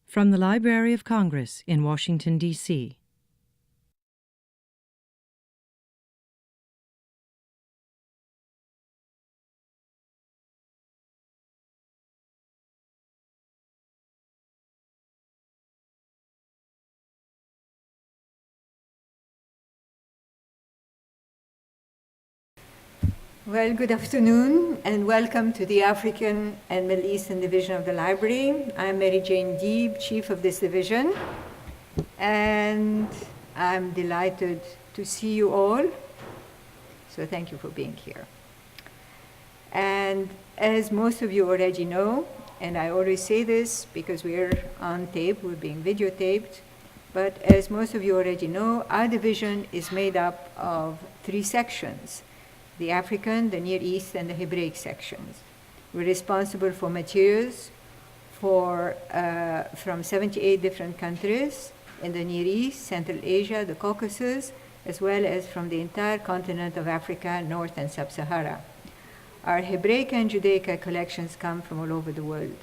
From the Library of Congress in Washington, D.C. Well, good afternoon and welcome to the African and Middle Eastern Division of the Library. I'm Mary Jane Deeb, Chief of this division, and I'm delighted to see you all. So thank you for being here. And as most of you already know, and I always say this because we're on tape, we're being videotaped, but as most of you already know, our division is made up of 3 sections: the African, the Near East, and the Hebraic sections. We're responsible for materials from 78 different countries in the Near East, Central Asia, the Caucasus, as well as from the entire continent of Africa, North and Sub-Sahara. Our Hebraic and Judaica collections come from all over the world.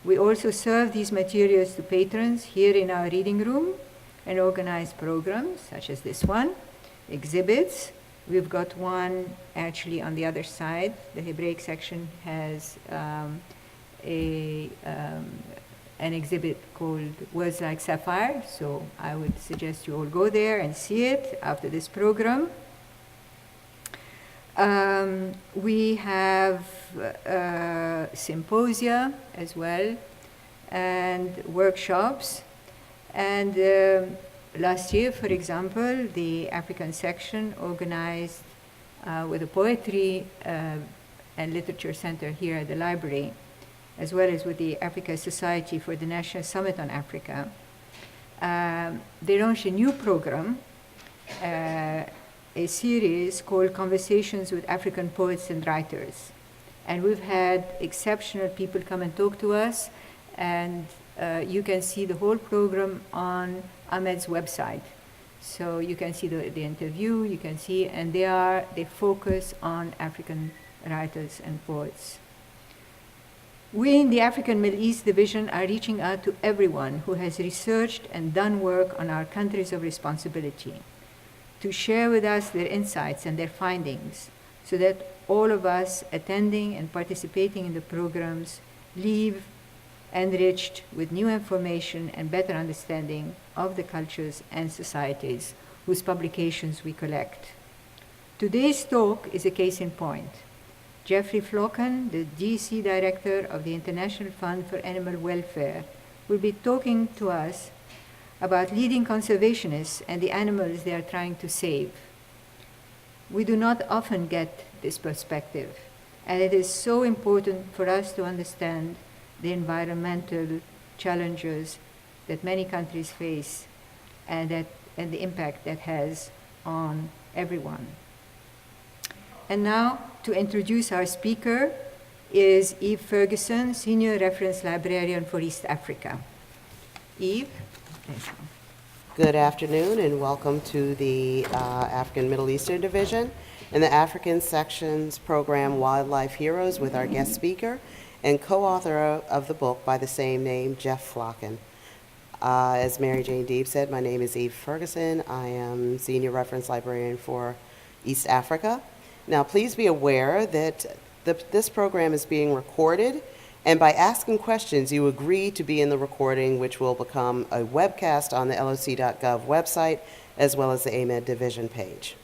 We also serve these materials to patrons here in our reading room and organize programs such as this one, exhibits. We've got one actually on the other side. The Hebraic section has an exhibit called Words Like Sapphire, so I would suggest you all go there and see it after this program. We have symposia as well and workshops. And last year, for example, the African section organized with the Poetry and Literature Center here at the library, as well as with the Africa Society for the National Summit on Africa. They launched a new program, a series called Conversations with African Poets and Writers. And we've had exceptional people come and talk to us, and you can see the whole program on Ahmed's website. So you can see the interview, you can see, and they focus on African writers and poets. We in the African Middle East Division are reaching out to everyone who has researched and done work on our countries of responsibility to share with us their insights and their findings so that all of us attending and participating in the programs leave enriched with new information and better understanding of the cultures and societies whose publications we collect. Today's talk is a case in point. Jeffrey Flocken, the DC Director of the International Fund for Animal Welfare, will be talking to us about leading conservationists and the animals they are trying to save. We do not often get this perspective, and it is so important for us to understand the environmental challenges that many countries face and the impact that has on everyone. And now, to introduce our speaker is Eve Ferguson, Senior Reference Librarian for East Africa. Eve? Good afternoon and welcome to the African Middle Eastern Division and the African Sections program Wildlife Heroes with our guest speaker and co-author of the book by the same name, Jeff Flocken. As Mary Jane Deeb said, my name is Eve Ferguson. I am Senior Reference Librarian for East Africa. Now, please be aware that this program is being recorded, and by asking questions, you agree to be in the recording, which will become a webcast on the LOC.gov website, as well as the AMED division page.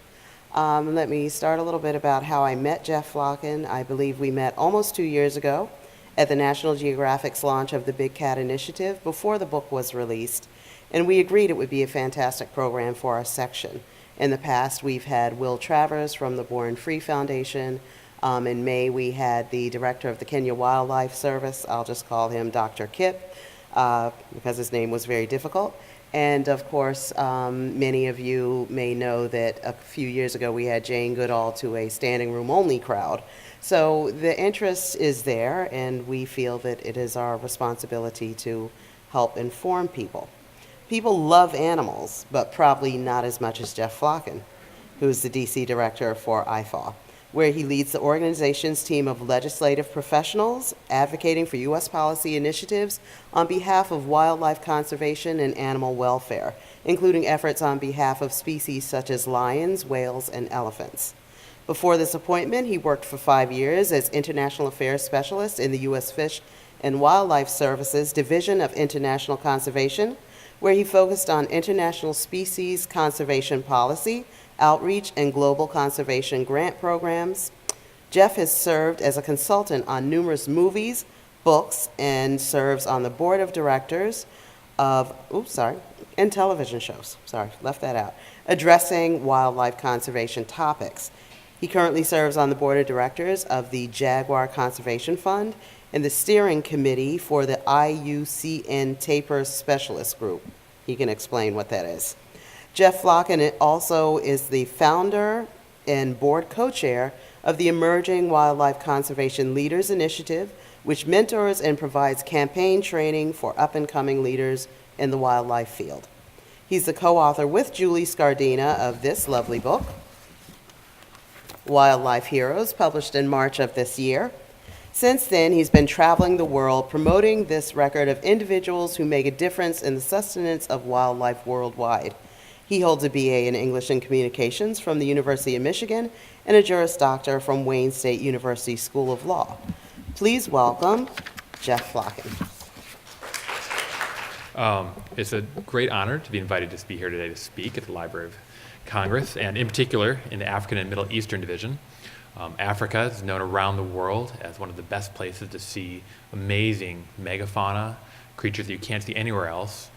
Let me start a little bit about how I met Jeff Flocken. I believe we met almost 2 years ago at the National Geographic's launch of the Big Cat Initiative before the book was released, and we agreed it would be a fantastic program for our section. In the past, we've had Will Travers from the Born Free Foundation. In May, we had the director of the Kenya Wildlife Service. I'll just call him Dr. Kip because his name was very difficult. And of course, many of you may know that a few years ago we had Jane Goodall to a standing room only crowd. So the interest is there, and we feel that it is our responsibility to help inform people. People love animals, but probably not as much as Jeff Flocken, who's the DC director for IFAW. where he leads the organization's team of legislative professionals advocating for U.S. policy initiatives on behalf of wildlife conservation and animal welfare, including efforts on behalf of species such as lions, whales, and elephants. Before this appointment, he worked for 5 years as International Affairs Specialist in the U.S. Fish and Wildlife Services Division of International Conservation, where he focused on international species conservation policy, outreach, and global conservation grant programs. Jeff has served as a consultant on numerous movies, books, and serves on the board of directors of, and television shows, left that out, addressing wildlife conservation topics. He currently serves on the board of directors of the Jaguar Conservation Fund and the steering committee for the IUCN Taper Specialist Group. He can explain what that is. Jeff Flocken also is the founder and board co-chair of the Emerging Wildlife Conservation Leaders Initiative, which mentors and provides campaign training for up-and-coming leaders in the wildlife field. He's the co-author with Julie SCARDINA of this lovely book, Wildlife Heroes, published in March of this year. Since then, he's been traveling the world promoting this record of individuals who make a difference in the sustenance of wildlife worldwide. He holds a BA in English and Communications from the University of Michigan and a Juris Doctor from Wayne State University School of Law. Please welcome Jeff Flocken. It's a great honor to be invited to be here today to speak at the Library of Congress, and in particular in the African and Middle Eastern Division. Africa is known around the world as one of the best places to see amazing megafauna, creatures that you can't see anywhere else.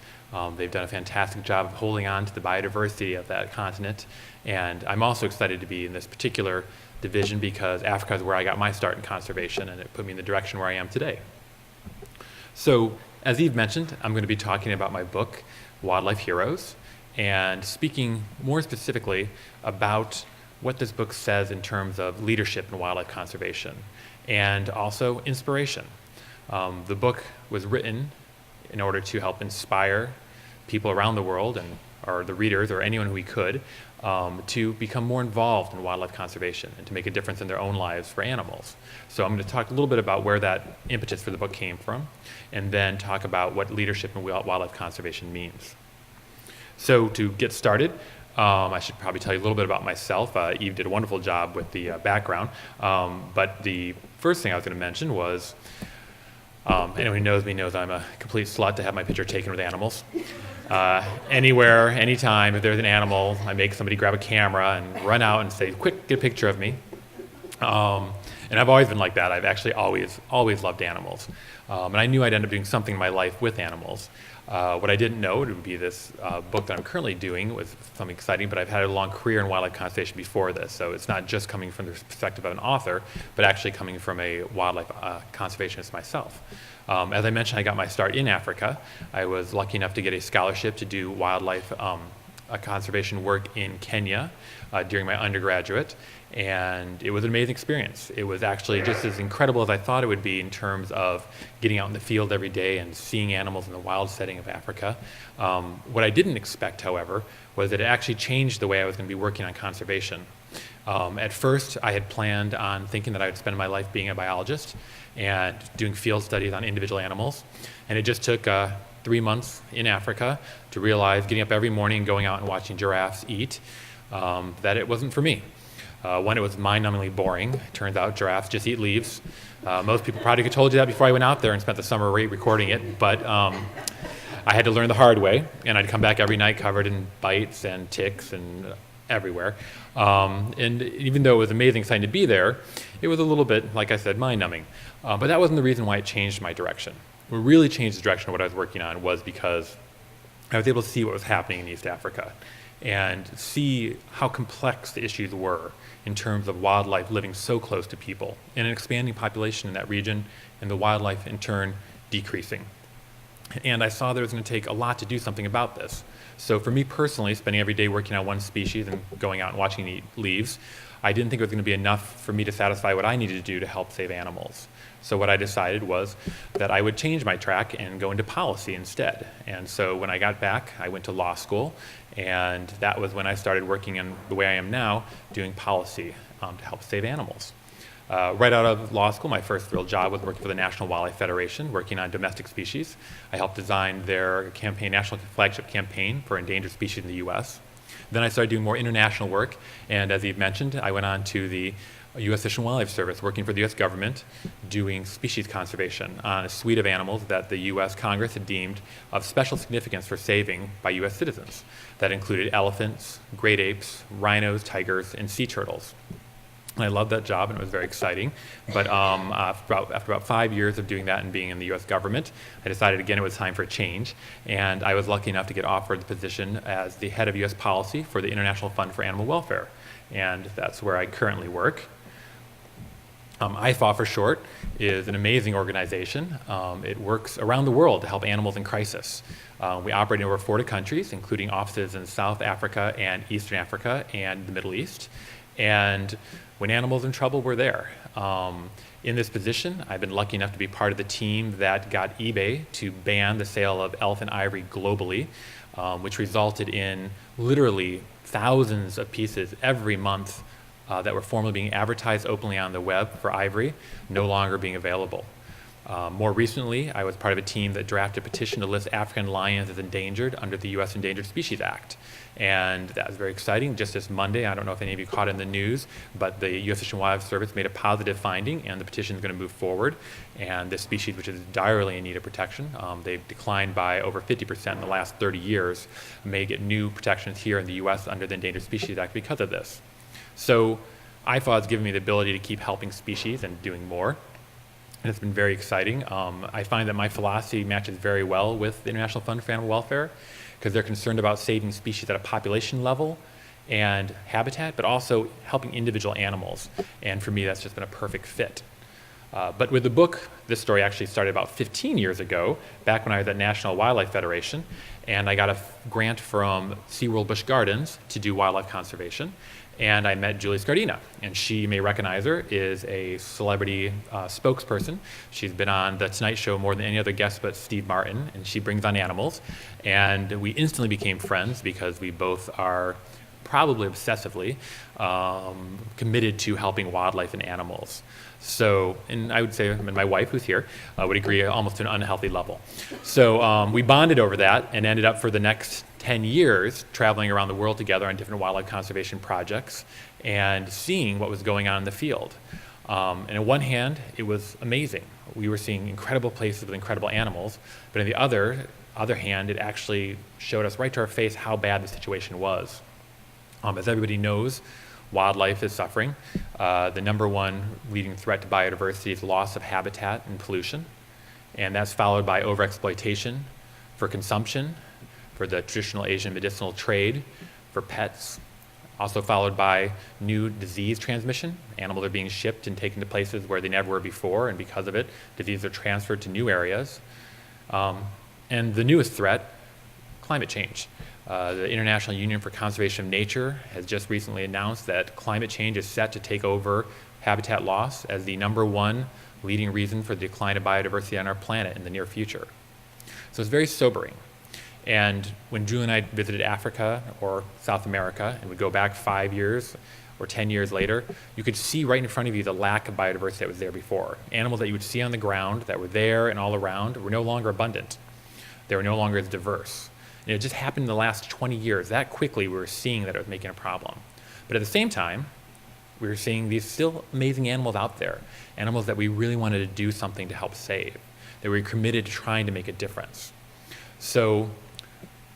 They've done a fantastic job of holding on to the biodiversity of that continent, and I'm also excited to be in this particular division because Africa is where I got my start in conservation, and it put me in the direction where I am today. So, as Eve mentioned, I'm going to be talking about my book, Wildlife Heroes, and speaking more specifically about what this book says in terms of leadership in wildlife conservation and also inspiration. The book was written in order to help inspire people around the world or the readers or anyone who we could to become more involved in wildlife conservation and to make a difference in their own lives for animals. So I'm going to talk a little bit about where that impetus for the book came from and then talk about what leadership in wildlife conservation means. So to get started, I should probably tell you a little bit about myself. Eve did a wonderful job with the background, but the first thing I was going to mention was anyone who knows me knows I'm a complete slut to have my picture taken with animals. Anywhere, anytime, if there's an animal, I make somebody grab a camera and run out and say, quick, get a picture of me. And I've always been like that. I've actually always loved animals. And I knew I'd end up doing something in my life with animals. What I didn't know, it would be this book that I'm currently doing was something exciting, but I've had a long career in wildlife conservation before this, so it's not just coming from the perspective of an author, but actually coming from a wildlife conservationist myself. As I mentioned, I got my start in Africa. I was lucky enough to get a scholarship to do wildlife conservation work in Kenya during my undergraduate, and it was an amazing experience. It was actually just as incredible as I thought it would be in terms of getting out in the field every day and seeing animals in the wild setting of Africa. What I didn't expect, however, was that it actually changed the way I was going to be working on conservation. At first, I had planned on thinking that I would spend my life being a biologist and doing field studies on individual animals, and it just took 3 months in Africa to realize, getting up every morning and going out and watching giraffes eat, that it wasn't for me. One, it was mind-numbingly boring. It turns out giraffes just eat leaves. Most people probably could have told you that before I went out there and spent the summer recording it, but I had to learn the hard way, and I'd come back every night covered in bites and ticks and everywhere. And even though it was amazing, exciting to be there, it was a little bit, like I said, mind-numbing. But that wasn't the reason why it changed my direction. What really changed the direction of what I was working on was because I was able to see what was happening in East Africa and see how complex the issues were in terms of wildlife living so close to people and an expanding population in that region and the wildlife in turn decreasing. And I saw there was going to take a lot to do something about this. So for me personally, spending every day working on one species and going out and watching it eat leaves, I didn't think it was going to be enough for me to satisfy what I needed to do to help save animals. So what I decided was that I would change my track and go into policy instead. And so when I got back, I went to law school, and that was when I started working in the way I am now, doing policy to help save animals. Right out of law school, my first real job was working for the National Wildlife Federation, working on domestic species. I helped design their campaign, national flagship campaign for endangered species in the U.S. Then I started doing more international work, and as Eve mentioned, I went on to the U.S. Fish and Wildlife Service, working for the U.S. government, doing species conservation on a suite of animals that the U.S. Congress had deemed of special significance for saving by U.S. citizens. That included elephants, great apes, rhinos, tigers, and sea turtles. I loved that job, and it was very exciting. But after about 5 years of doing that and being in the U.S. government, I decided again it was time for a change. And I was lucky enough to get offered the position as the head of U.S. policy for the International Fund for Animal Welfare. And that's where I currently work. IFAW for short is an amazing organization. It works around the world to help animals in crisis. We operate in over 40 countries, including offices in South Africa and Eastern Africa and the Middle East. And when animals are in trouble, we're there. In this position, I've been lucky enough to be part of the team that got eBay to ban the sale of elephant ivory globally, which resulted in literally thousands of pieces every month that were formerly being advertised openly on the web for ivory, no longer being available. More recently, I was part of a team that drafted a petition to list African lions as endangered under the U.S. Endangered Species Act. And that was very exciting. Just this Monday, I don't know if any of you caught it in the news, but the U.S. Fish and Wildlife Service made a positive finding, and the petition is going to move forward. And this species, which is direly in need of protection, they've declined by over 50% in the last 30 years, may get new protections here in the U.S. under the Endangered Species Act because of this. So IFAW has given me the ability to keep helping species and doing more. And it's been very exciting. I find that my philosophy matches very well with the International Fund for Animal Welfare, because they're concerned about saving species at a population level and habitat, but also helping individual animals. And for me, that's just been a perfect fit. But with the book, this story actually started about 15 years ago, back when I was at National Wildlife Federation, and I got a grant from SeaWorld Busch Gardens to do wildlife conservation. And I met Julie SCARDINA, and she, you may recognize her, is a celebrity spokesperson. She's been on The Tonight Show more than any other guest but Steve Martin, and she brings on animals. And we instantly became friends because we both are probably obsessively committed to helping wildlife and animals. So, and I would say, I mean, my wife, who's here, would agree almost to an unhealthy level. So we bonded over that and ended up for the next 10 years traveling around the world together on different wildlife conservation projects and seeing what was going on in the field. And on one hand, it was amazing. We were seeing incredible places with incredible animals, but on the other hand, it actually showed us right to our face how bad the situation was. As everybody knows, wildlife is suffering. The #1 leading threat to biodiversity is loss of habitat and pollution, and that's followed by overexploitation for consumption, for the traditional Asian medicinal trade, for pets, also followed by new disease transmission. Animals are being shipped and taken to places where they never were before, and because of it, diseases are transferred to new areas. And the newest threat, climate change. The International Union for Conservation of Nature has just recently announced that climate change is set to take over habitat loss as the #1 leading reason for the decline of biodiversity on our planet in the near future. So it's very sobering. And when Julie and I visited Africa or South America, and we go back 5 years or 10 years later, you could see right in front of you the lack of biodiversity that was there before. Animals that you would see on the ground that were there and all around were no longer abundant. They were no longer as diverse. And it just happened in the last 20 years. That quickly we were seeing that it was making a problem. But at the same time, we were seeing these still amazing animals out there, animals that we really wanted to do something to help save, that we were committed to trying to make a difference. So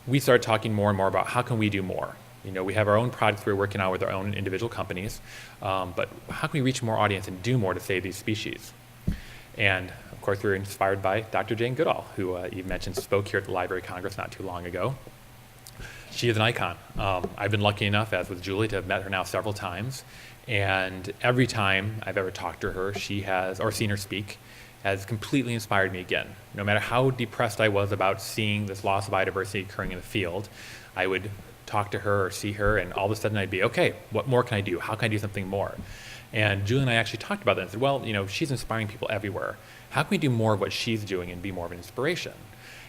we started talking more and more about how can we do more. You know, we have our own products we're working on with our own individual companies, but how can we reach more audience and do more to save these species? And of course, we were inspired by Dr. Jane Goodall, who you mentioned spoke here at the Library of Congress not too long ago. She is an icon. I've been lucky enough, as with Julie, to have met her now several times. And every time I've ever talked to her, she has, or seen her speak, has completely inspired me again. No matter how depressed I was about seeing this loss of biodiversity occurring in the field, I would talk to her or see her, and all of a sudden I'd be, okay, what more can I do? How can I do something more? And Julie and I actually talked about that and said, well, you know, she's inspiring people everywhere. How can we do more of what she's doing and be more of an inspiration?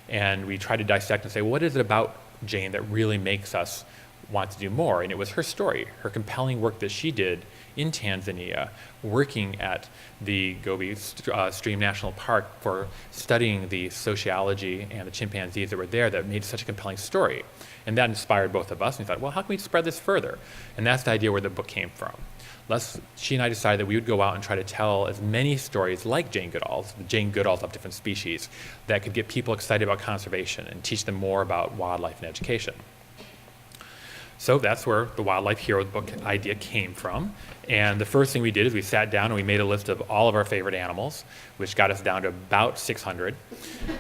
And we tried to dissect and say, well, what is it about Jane that really makes us want to do more. And it was her story, her compelling work that she did in Tanzania, working at the Gobi Stream National Park for studying the sociology and the chimpanzees that were there, that made such a compelling story. And that inspired both of us. And we thought, well, how can we spread this further? And that's the idea where the book came from. She and I decided that we would go out and try to tell as many stories like Jane Goodall's, the Jane Goodalls of different species, that could get people excited about conservation and teach them more about wildlife and education. So that's where the Wildlife Heroes book idea came from. And the first thing we did is we sat down and we made a list of all of our favorite animals, which got us down to about 600.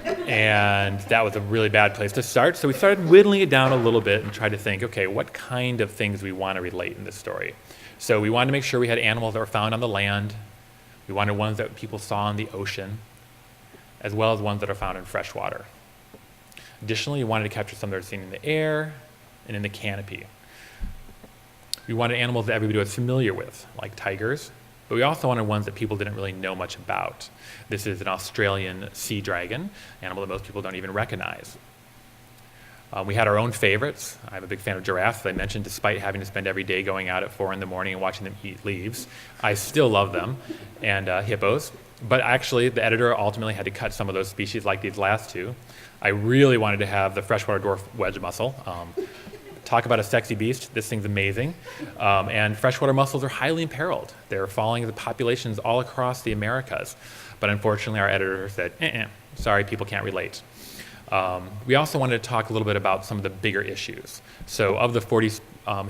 And that was a really bad place to start. So we started whittling it down a little bit and tried to think, okay, what kind of things we want to relate in this story? So we wanted to make sure we had animals that were found on the land. We wanted ones that people saw in the ocean, as well as ones that are found in fresh water. Additionally, we wanted to capture some that are seen in the air and in the canopy. We wanted animals that everybody was familiar with, like tigers, but we also wanted ones that people didn't really know much about. This is an Australian sea dragon, an animal that most people don't even recognize. We had our own favorites. I'm a big fan of giraffes, as I mentioned, despite having to spend every day going out at 4 in the morning and watching them eat leaves. I still love them, and hippos. But actually, the editor ultimately had to cut some of those species like these last two. I really wanted to have the freshwater dwarf wedge mussel. Talk about a sexy beast, this thing's amazing. And freshwater mussels are highly imperiled. They're falling the populations all across the Americas. But unfortunately, our editor said, sorry, people can't relate. We also wanted to talk a little bit about some of the bigger issues. So of the 40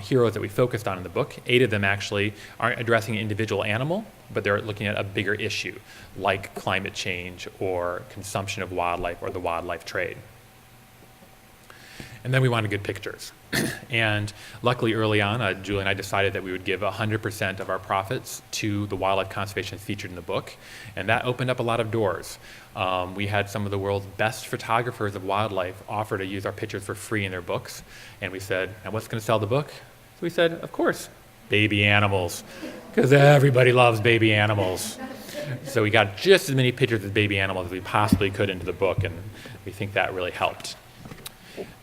heroes that we focused on in the book, 8 of them actually aren't addressing an individual animal, but they're looking at a bigger issue, like climate change or consumption of wildlife or the wildlife trade. And then we wanted good pictures. And luckily early on, Julie and I decided that we would give 100% of our profits to the wildlife conservation featured in the book. And that opened up a lot of doors. We had some of the world's best photographers of wildlife offer to use our pictures for free in their books. And we said, and what's going to sell the book? So we said, of course, baby animals, because everybody loves baby animals. So we got just as many pictures of baby animals as we possibly could into the book, and we think that really helped.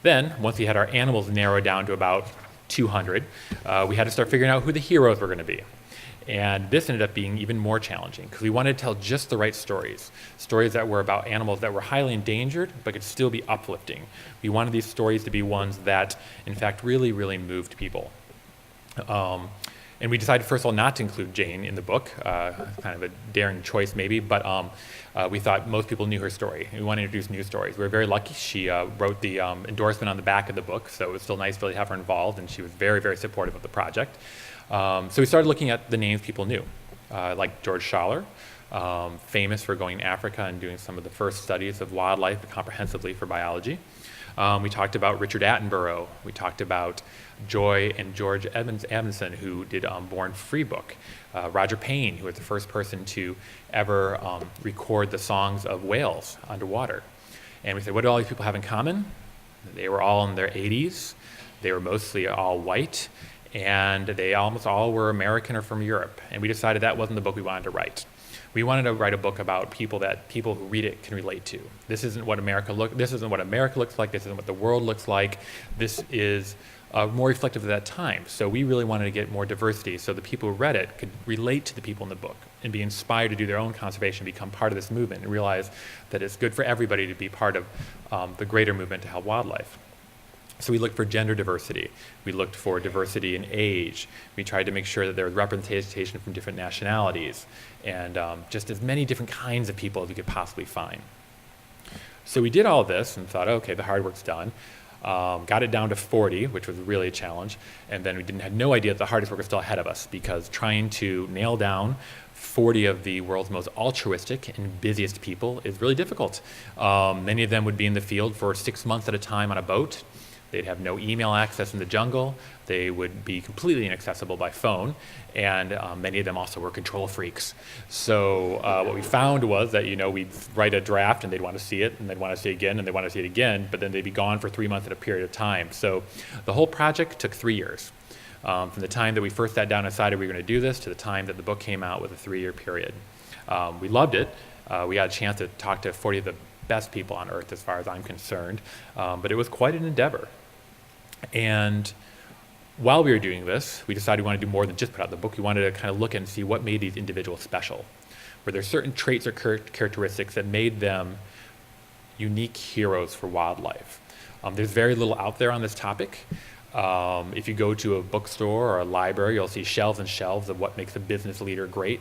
Then, once we had our animals narrowed down to about 200, we had to start figuring out who the heroes were going to be. And this ended up being even more challenging because we wanted to tell just the right stories. Stories that were about animals that were highly endangered but could still be uplifting. We wanted these stories to be ones that, in fact, really, really moved people. And we decided, first of all, not to include Jane in the book, kind of a daring choice maybe, but we thought most people knew her story. We wanted to introduce new stories. We were very lucky. She wrote the endorsement on the back of the book, so it was still nice to really have her involved, and she was very, very supportive of the project. So we started looking at the names people knew, like George Schaller, famous for going to Africa and doing some of the first studies of wildlife comprehensively for biology. We talked about Richard Attenborough. We talked about Joy and George Edmondson, who did Born Free book. Roger Payne, who was the first person to ever record the songs of whales underwater. And we said, what do all these people have in common? They were all in their 80s. They were mostly all white. And they almost all were American or from Europe. And we decided that wasn't the book we wanted to write. We wanted to write a book about people that people who read it can relate to. This isn't what America looks like. This isn't what the world looks like. This is more reflective of that time. So we really wanted to get more diversity so the people who read it could relate to the people in the book and be inspired to do their own conservation, become part of this movement, and realize that it's good for everybody to be part of the greater movement to help wildlife. So we looked for gender diversity. We looked for diversity in age. We tried to make sure that there was representation from different nationalities and just as many different kinds of people as we could possibly find. So we did all this and thought, okay, the hard work's done. Got it down to 40, which was really a challenge. And then we had no idea that the hardest work was still ahead of us because trying to nail down 40 of the world's most altruistic and busiest people is really difficult. Many of them would be in the field for 6 months at a time on a boat. They'd have no email access in the jungle. They would be completely inaccessible by phone. And many of them also were control freaks. So what we found was that, we'd write a draft and they'd want to see it and they'd want to see it again and they'd want to see it again, but then they'd be gone for 3 months at a period of time. So the whole project took 3 years. From the time that we first sat down and decided we were going to do this to the time that the book came out with a 3-year period. We loved it. We had a chance to talk to 40 of the best people on earth as far as I'm concerned, but it was quite an endeavor. And while we were doing this, we decided we wanted to do more than just put out the book. We wanted to kind of look and see what made these individuals special. Were there certain traits or characteristics that made them unique heroes for wildlife? There's very little out there on this topic. If you go to a bookstore or a library, you'll see shelves and shelves of what makes a business leader great,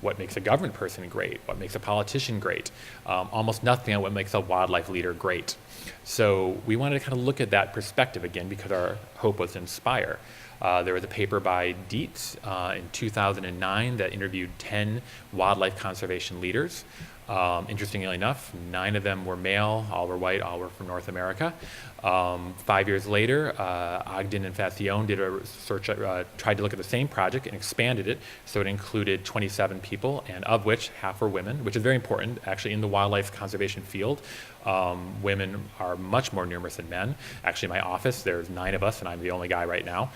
what makes a government person great, what makes a politician great, almost nothing on what makes a wildlife leader great. So we wanted to kind of look at that perspective again because our hope was to inspire. There was a paper by Dietz in 2009 that interviewed 10 wildlife conservation leaders. Interestingly enough, 9 of them were male, all were white, all were from North America. 5 years later, Ogden and Fascione did a research, tried to look at the same project and expanded it so it included 27 people, and of which half were women, which is very important. Actually, in the wildlife conservation field, women are much more numerous than men. Actually, in my office, there's 9 of us, and I'm the only guy right now,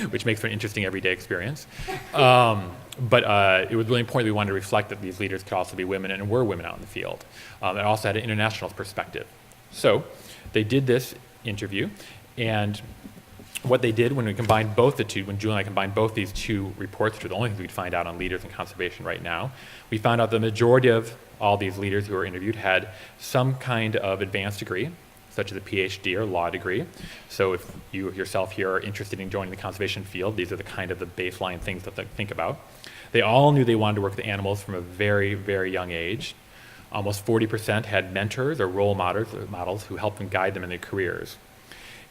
which makes for an interesting everyday experience. But it was really important that we wanted to reflect that these leaders could also be women and were women out in the field. It also had an international perspective. So they did this interview, and what they did when we combined both the two, when Julie and I combined both these two reports, which are the only things we could find out on leaders in conservation right now, we found out the majority of all these leaders who were interviewed had some kind of advanced degree, such as a PhD or law degree. So if you yourself here are interested in joining the conservation field, these are the kind of the baseline things to think about. They all knew they wanted to work with animals from a very, very young age. Almost 40% had mentors or role models who helped them guide them in their careers.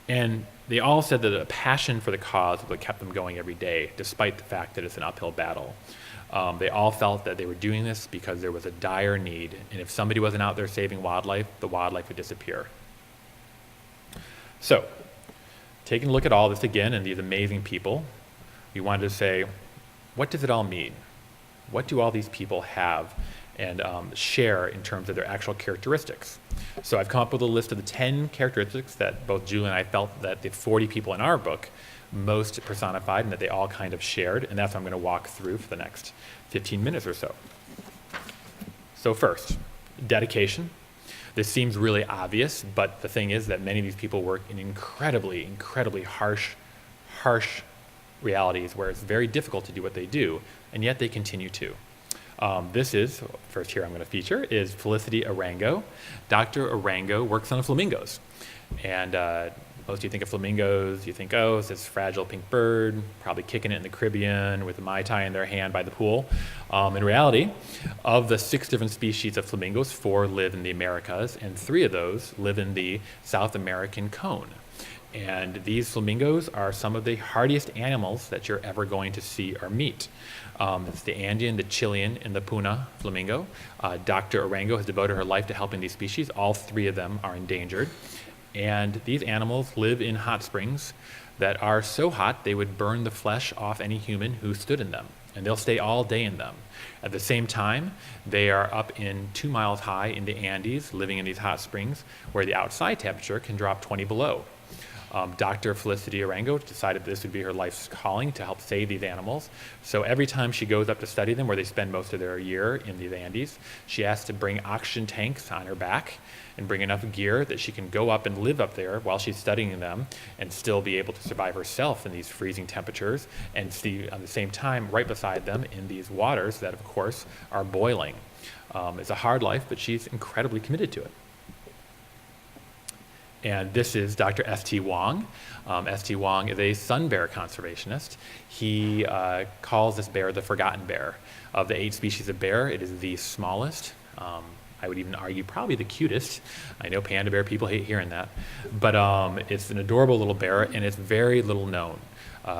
And they all said that a passion for the cause was what kept them going every day, despite the fact that it's an uphill battle. They all felt that they were doing this because there was a dire need, and if somebody wasn't out there saving wildlife, the wildlife would disappear. So, taking a look at all this again and these amazing people, we wanted to say, what does it all mean? What do all these people have and share in terms of their actual characteristics? So I've come up with a list of the 10 characteristics that both Julie and I felt that the 40 people in our book most personified and that they all kind of shared, and that's what I'm going to walk through for the next 15 minutes or so. So first, dedication. This seems really obvious, but the thing is that many of these people work in incredibly, incredibly harsh realities where it's very difficult to do what they do, and yet they continue to. This is, first here I'm going to feature, is Felicity Arango. Dr. Arango works on flamingos. And most of you think of flamingos, you think, oh, it's this fragile pink bird, probably kicking it in the Caribbean with a Mai Tai in their hand by the pool. In reality, of the 6 different species of flamingos, 4 live in the Americas, and 3 of those live in the South American cone. And these flamingos are some of the hardiest animals that you're ever going to see or meet. It's the Andean, the Chilean, and the Puna flamingo. Dr. Arango has devoted her life to helping these species. All 3 of them are endangered. And these animals live in hot springs that are so hot they would burn the flesh off any human who stood in them. And they'll stay all day in them. At the same time, they are up in 2 miles high in the Andes, living in these hot springs, where the outside temperature can drop 20 below. Dr. Felicity Arango decided this would be her life's calling to help save these animals. So every time she goes up to study them, where they spend most of their year in the Andes, she has to bring oxygen tanks on her back and bring enough gear that she can go up and live up there while she's studying them and still be able to survive herself in these freezing temperatures and see at the same time right beside them in these waters that of course are boiling. It's a hard life, but she's incredibly committed to it. And this is Dr. S.T. Wong. S.T. Wong is a sun bear conservationist. He calls this bear the forgotten bear. Of the 8 species of bear, it is the smallest. I would even argue probably the cutest. I know panda bear people hate hearing that. But it's an adorable little bear, and it's very little known.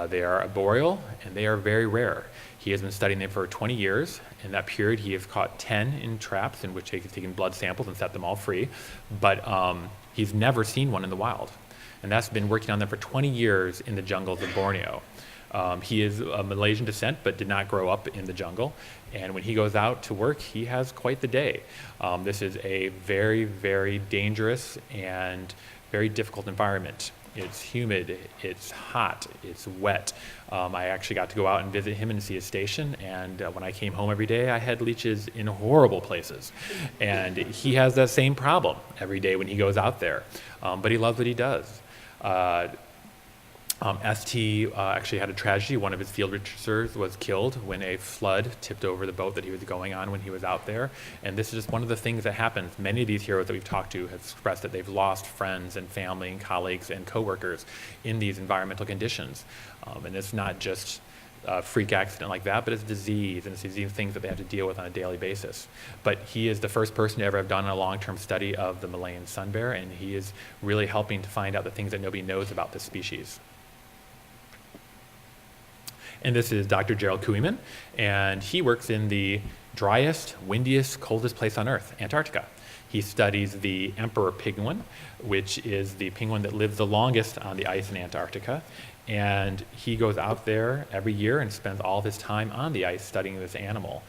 They are arboreal, and they are very rare. He has been studying them for 20 years. In that period, he has caught 10 in traps in which he has taken blood samples and set them all free. But he's never seen one in the wild. And that's been working on them for 20 years in the jungles of Borneo. He is of Malaysian descent, but did not grow up in the jungle. And when he goes out to work, he has quite the day. This is a very, very dangerous and very difficult environment. It's humid, it's hot, it's wet. I actually got to go out and visit him and see his station, and when I came home every day, I had leeches in horrible places. And he has that same problem every day when he goes out there, but he loves what he does. ST actually had a tragedy. One of his field researchers was killed when a flood tipped over the boat that he was going on when he was out there. And this is just one of the things that happens. Many of these heroes that we've talked to have expressed that they've lost friends and family and colleagues and coworkers in these environmental conditions. And it's not just a freak accident like that, but it's disease, and it's these things that they have to deal with on a daily basis. But he is the first person to ever have done a long-term study of the Malayan sun bear, and he is really helping to find out the things that nobody knows about this species. And this is Dr. GERALD KOOYMAN, and he works in the driest, windiest, coldest place on Earth, Antarctica. He studies the emperor penguin, which is the penguin that lives the longest on the ice in Antarctica. And he goes out there every year and spends all of his time on the ice studying this animal.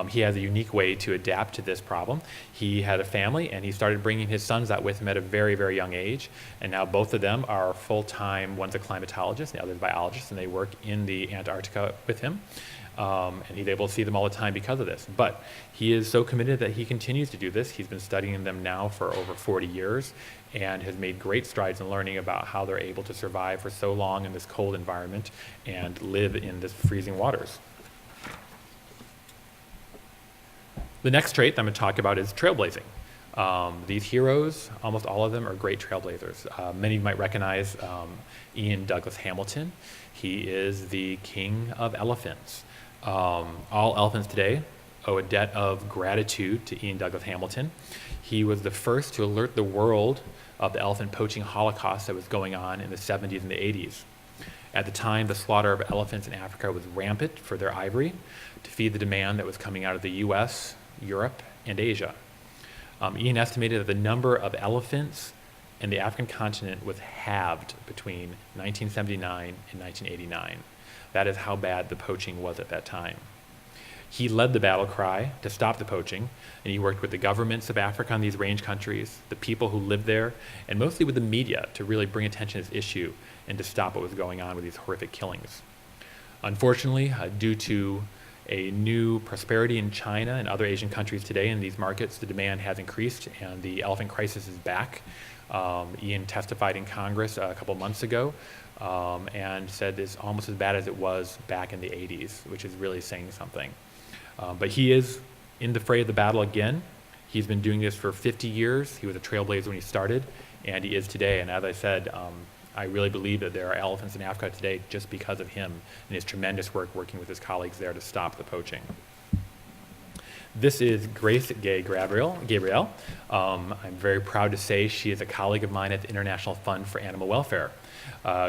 He has a unique way to adapt to this problem. He had a family, and he started bringing his sons out with him at a very, very young age. And now both of them are full-time, one's a climatologist, the other's a biologist, and they work in the Antarctica with him. And he's able to see them all the time because of this. But he is so committed that he continues to do this. He's been studying them now for over 40 years and has made great strides in learning about how they're able to survive for so long in this cold environment and live in this freezing waters. The next trait that I'm going to talk about is trailblazing. These heroes, almost all of them, are great trailblazers. Many of you might recognize Ian Douglas Hamilton. He is the king of elephants. All elephants today owe a debt of gratitude to Ian Douglas Hamilton. He was the first to alert the world of the elephant poaching holocaust that was going on in the 70s and the 80s. At the time, the slaughter of elephants in Africa was rampant for their ivory to feed the demand that was coming out of the US, Europe, and Asia. Ian estimated that the number of elephants in the African continent was halved between 1979 and 1989. That is how bad the poaching was at that time. He led the battle cry to stop the poaching, and he worked with the governments of Africa and these range countries, the people who lived there, and mostly with the media to really bring attention to this issue and to stop what was going on with these horrific killings. Unfortunately, due to a new prosperity in China and other Asian countries today in these markets, the demand has increased and the elephant crisis is back. Ian testified in Congress a couple months ago and said it's almost as bad as it was back in the 80s, which is really saying something. But he is in the fray of the battle again. He's been doing this for 50 years. He was a trailblazer when he started, and he is today. And as I said, I really believe that there are elephants in Africa today just because of him and his tremendous work working with his colleagues there to stop the poaching. This is Grace Gay Gabriel. I'm very proud to say she is a colleague of mine at the International Fund for Animal Welfare.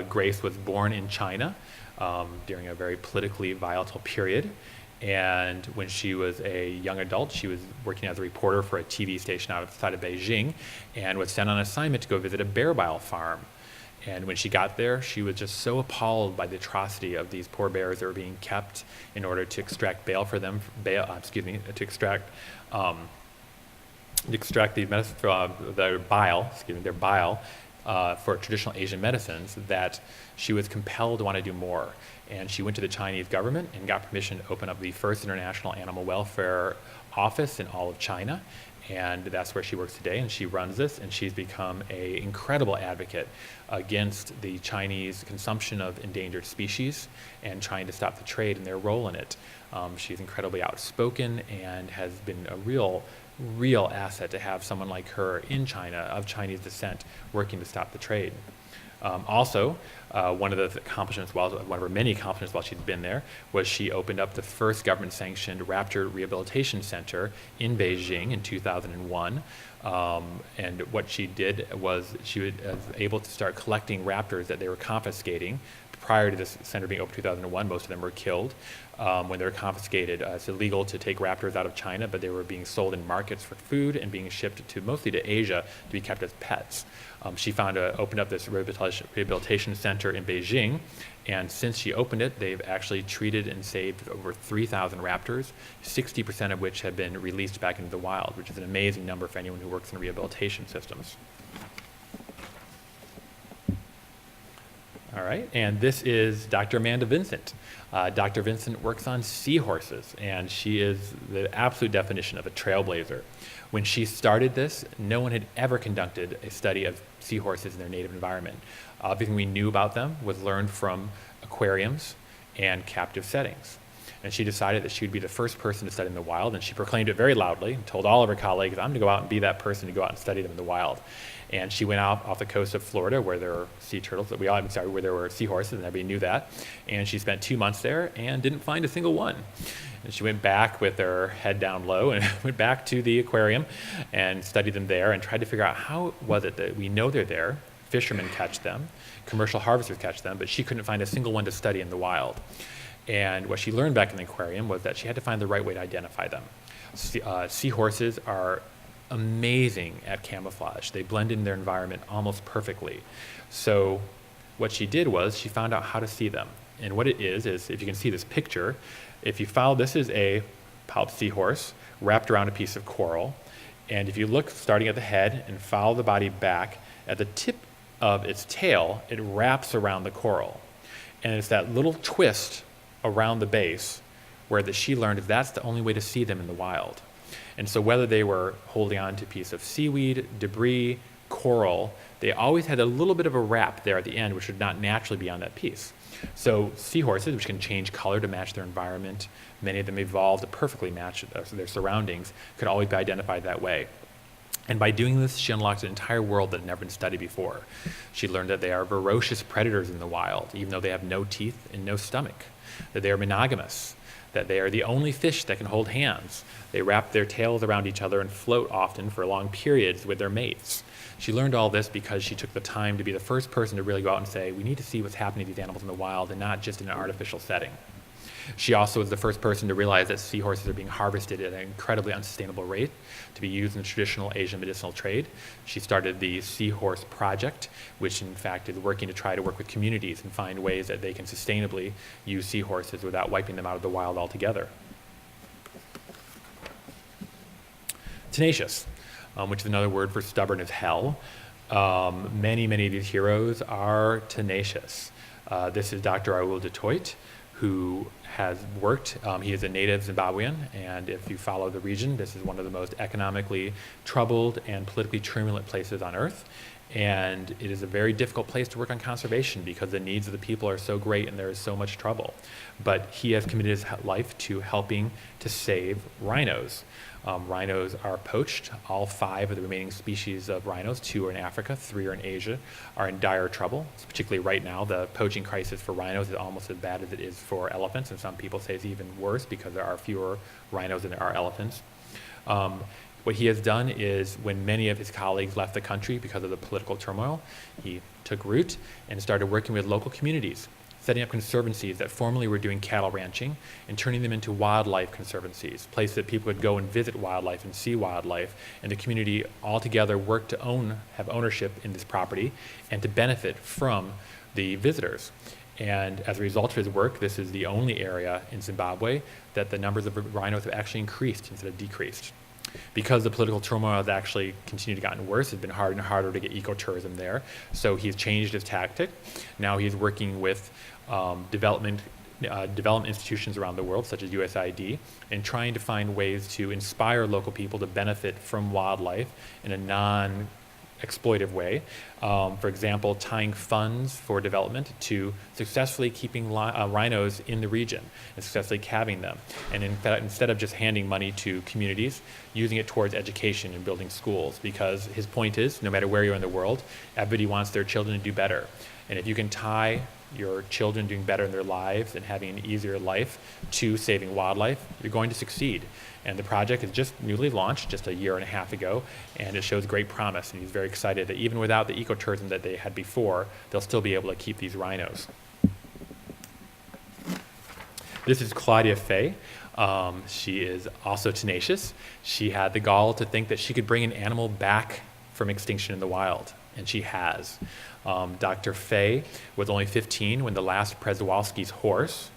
Grace was born in China during a very politically volatile period. And when she was a young adult, she was working as a reporter for a TV station outside of Beijing and was sent on assignment to go visit a bear bile farm. And when she got there, she was just so appalled by the atrocity of these poor bears that were being kept in order to extract to extract the their bile for traditional Asian medicines, that she was compelled to want to do more. And she went to the Chinese government and got permission to open up the first international animal welfare office in all of China. And that's where she works today, and she runs this, and she's become an incredible advocate against the Chinese consumption of endangered species and trying to stop the trade and their role in it. She's incredibly outspoken and has been a real asset to have someone like her in China of Chinese descent working to stop the trade. Also, one of the accomplishments, one of her many accomplishments while she'd been there, was she opened up the first government-sanctioned raptor rehabilitation center in Beijing in 2001. And what she did was she was able to start collecting raptors that they were confiscating. Prior to this center being opened in 2001, most of them were killed. When they were confiscated, it's illegal to take raptors out of China, but they were being sold in markets for food and being shipped to mostly to Asia to be kept as pets. She opened up this rehabilitation center in Beijing, and since she opened it, they've actually treated and saved over 3,000 raptors, 60% of which have been released back into the wild, which is an amazing number for anyone who works in rehabilitation systems. All right, and this is Dr. Amanda Vincent. Dr. Vincent works on seahorses, and she is the absolute definition of a trailblazer. When she started this, no one had ever conducted a study of seahorses in their native environment. Everything we knew about them was learned from aquariums and captive settings. And she decided that she would be the first person to study in the wild, and she proclaimed it very loudly and told all of her colleagues, I'm going to go out and be that person to go out and study them in the wild. And she went out off the coast of Florida where there were sea turtles, where there were seahorses, and everybody knew that. And she spent 2 months there and didn't find a single one. And she went back with her head down low and went back to the aquarium and studied them there and tried to figure out how was it that we know they're there. Fishermen catch them, commercial harvesters catch them, but she couldn't find a single one to study in the wild. And what she learned back in the aquarium was that she had to find the right way to identify them. Seahorses are amazing at camouflage. They blend in their environment almost perfectly. So what she did was she found out how to see them. And what it is if you can see this picture, if you follow, this is a polyp seahorse wrapped around a piece of coral. And if you look starting at the head and follow the body back, at the tip of its tail, it wraps around the coral. And it's that little twist around the base where she learned that's the only way to see them in the wild. And so whether they were holding on to a piece of seaweed, debris, coral, they always had a little bit of a wrap there at the end, which would not naturally be on that piece. So seahorses, which can change color to match their environment, many of them evolved to perfectly match their surroundings, could always be identified that way. And by doing this, she unlocked an entire world that had never been studied before. She learned that they are ferocious predators in the wild, even though they have no teeth and no stomach, that they are monogamous, that they are the only fish that can hold hands. They wrap their tails around each other and float often for long periods with their mates. She learned all this because she took the time to be the first person to really go out and say, we need to see what's happening to these animals in the wild and not just in an artificial setting. She also was the first person to realize that seahorses are being harvested at an incredibly unsustainable rate to be used in the traditional Asian medicinal trade. She started the Seahorse Project, which in fact is working to try to work with communities and find ways that they can sustainably use seahorses without wiping them out of the wild altogether. Tenacious, which is another word for stubborn as hell. Many of these heroes are tenacious. This is Dr. RAOUL de TOIT, who has worked, he is a native Zimbabwean, and if you follow the region, this is one of the most economically troubled and politically turbulent places on earth. And it is a very difficult place to work on conservation because the needs of the people are so great and there is so much trouble. But he has committed his life to helping to save rhinos. Rhinos are poached. All 5 of the remaining species of rhinos, 2 are in Africa, 3 are in Asia, are in dire trouble. Particularly right now, the poaching crisis for rhinos is almost as bad as it is for elephants, and some people say it's even worse because there are fewer rhinos than there are elephants. What he has done is when many of his colleagues left the country because of the political turmoil, he took root and started working with local communities, setting up conservancies that formerly were doing cattle ranching and turning them into wildlife conservancies, places that people could go and visit wildlife and see wildlife, and the community all together worked to have ownership in this property and to benefit from the visitors. And as a result of his work, this is the only area in Zimbabwe that the numbers of rhinos have actually increased instead of decreased. Because the political turmoil has actually continued to gotten worse, it's been harder and harder to get ecotourism there. So he's changed his tactic. Now he's working with development institutions around the world, such as USAID, and trying to find ways to inspire local people to benefit from wildlife in a non-exploitive way. For example, tying funds for development to successfully keeping rhinos in the region and successfully calving them. And in fact, instead of just handing money to communities, using it towards education and building schools, because his point is, no matter where you're in the world, everybody wants their children to do better. And if you can tie your children doing better in their lives and having an easier life to saving wildlife, you're going to succeed. And the project is just newly launched just a year and a half ago, and it shows great promise. And he's very excited that even without the ecotourism that they had before, they'll still be able to keep these rhinos. This is Claudia Fay. She is also tenacious. She had the gall to think that she could bring an animal back from extinction in the wild, and she has. Dr. Fay was only 15 when the last PRZEWALSKI'S horse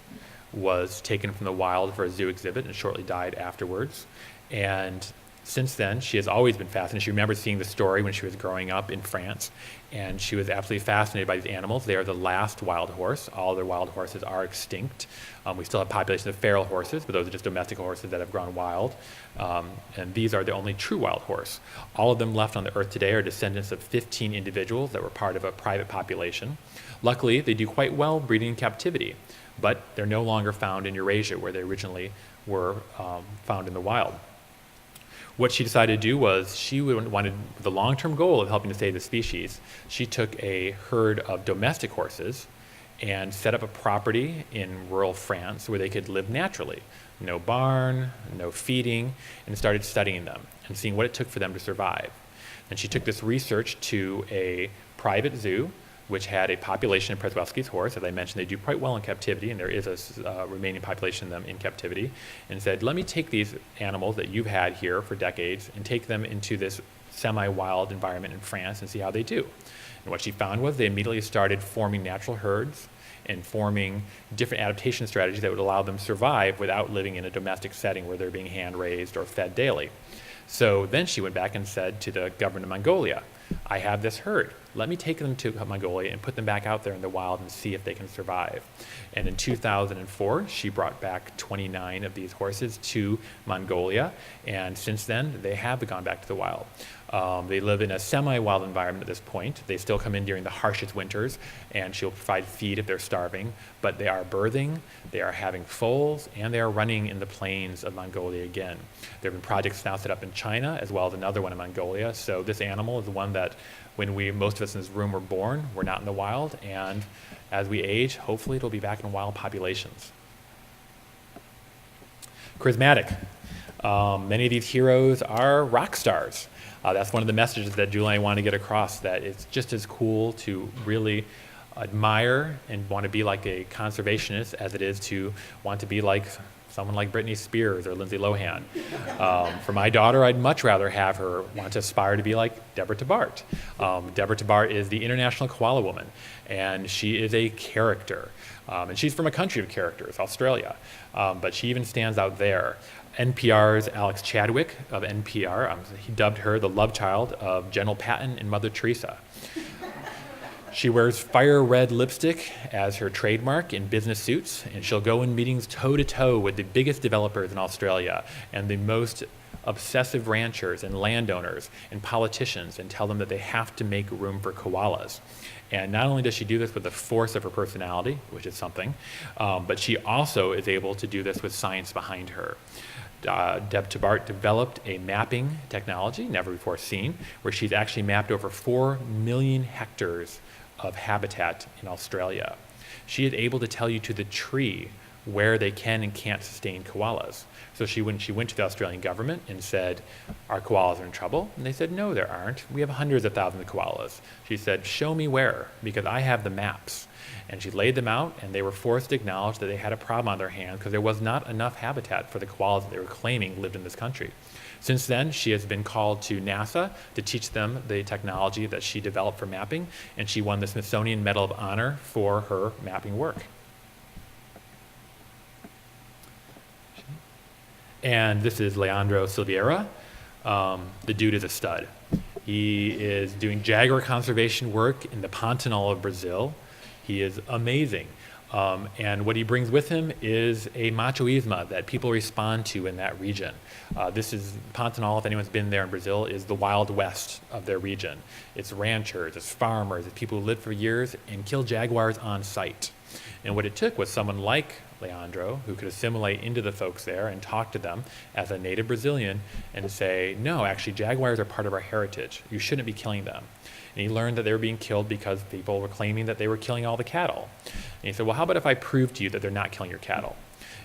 was taken from the wild for a zoo exhibit and shortly died afterwards. And Since then, she has always been fascinated. She remembers seeing the story when she was growing up in France, and she was absolutely fascinated by these animals. They are the last wild horse. All other wild horses are extinct. We still have populations of feral horses, but those are just domestic horses that have gone wild. And these are the only true wild horse. All of them left on the earth today are descendants of 15 individuals that were part of a private population. Luckily, they do quite well breeding in captivity, but they're no longer found in Eurasia where they originally were found in the wild. What she decided to do was she wanted the long-term goal of helping to save the species. She took a herd of domestic horses and set up a property in rural France where they could live naturally. No barn, no feeding, and started studying them and seeing what it took for them to survive. And she took this research to a private zoo which had a population of PRZEWALSKI'S horse. As I mentioned, they do quite well in captivity, and there is a remaining population of them in captivity, and said, let me take these animals that you've had here for decades and take them into this semi-wild environment in France and see how they do. And what she found was they immediately started forming natural herds and forming different adaptation strategies that would allow them to survive without living in a domestic setting where they're being hand-raised or fed daily. So then she went back and said to the government of Mongolia, I have this herd. Let me take them to Mongolia and put them back out there in the wild and see if they can survive. And in 2004, she brought back 29 of these horses to Mongolia, and since then, they have gone back to the wild. They live in a semi-wild environment at this point. They still come in during the harshest winters, and she'll provide feed if they're starving, but they are birthing, they are having foals, and they are running in the plains of Mongolia again. There have been projects now set up in China, as well as another one in Mongolia, so this animal is the one that when most of us in this room were born, we're not in the wild, and as we age, hopefully it'll be back in wild populations. Charismatic. Many of these heroes are rock stars. That's one of the messages that Julie and I want to get across, that it's just as cool to really admire and want to be like a conservationist as it is to want to be like someone like Britney Spears or Lindsay Lohan. For my daughter, I'd much rather have her want to aspire to be like Deborah TABART. Deborah TABART is the International Koala Woman, and she is a character. And she's from a country of characters, Australia, but she even stands out there. NPR's Alex Chadwick of NPR, he dubbed her the love child of General Patton and Mother Teresa. She wears fire red lipstick as her trademark in business suits, and she'll go in meetings toe-to-toe with the biggest developers in Australia and the most obsessive ranchers and landowners and politicians and tell them that they have to make room for koalas. And not only does she do this with the force of her personality, which is something, but she also is able to do this with science behind her. Deb TABART developed a mapping technology, never before seen, where she's actually mapped over 4 million hectares of habitat in Australia. She is able to tell you to the tree where they can and can't sustain koalas. So when she went to the Australian government and said, our koalas are in trouble, and they said, no, there aren't. We have hundreds of thousands of koalas. She said, show me where, because I have the maps. And she laid them out, and they were forced to acknowledge that they had a problem on their hands because there was not enough habitat for the koalas that they were claiming lived in this country. Since then, she has been called to NASA to teach them the technology that she developed for mapping, and she won the Smithsonian Medal of Honor for her mapping work. And this is Leandro Silveira. The dude is a stud. He is doing jaguar conservation work in the Pantanal of Brazil. He is amazing. And what he brings with him is a machoismo that people respond to in that region. This is Pantanal, if anyone's been there in Brazil, is the Wild West of their region. It's ranchers, it's farmers, it's people who lived for years and kill jaguars on sight. And what it took was someone like Leandro, who could assimilate into the folks there and talk to them as a native Brazilian and say, no, actually jaguars are part of our heritage. You shouldn't be killing them. And he learned that they were being killed because people were claiming that they were killing all the cattle. And he said, well, how about if I prove to you that they're not killing your cattle?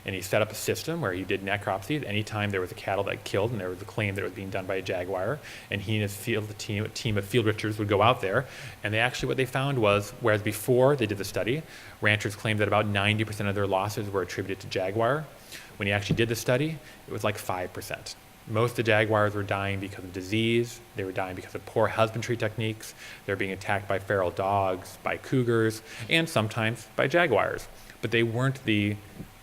And he set up a system where he did necropsies anytime there was a cattle that killed and there was a claim that it was being done by a jaguar. And he and his team of field ranchers would go out there. And what they found was, whereas before they did the study, ranchers claimed that about 90% of their losses were attributed to jaguar. When he actually did the study, it was like 5%. Most of the jaguars were dying because of disease. They were dying because of poor husbandry techniques. They were being attacked by feral dogs, by cougars, and sometimes by jaguars. But they weren't the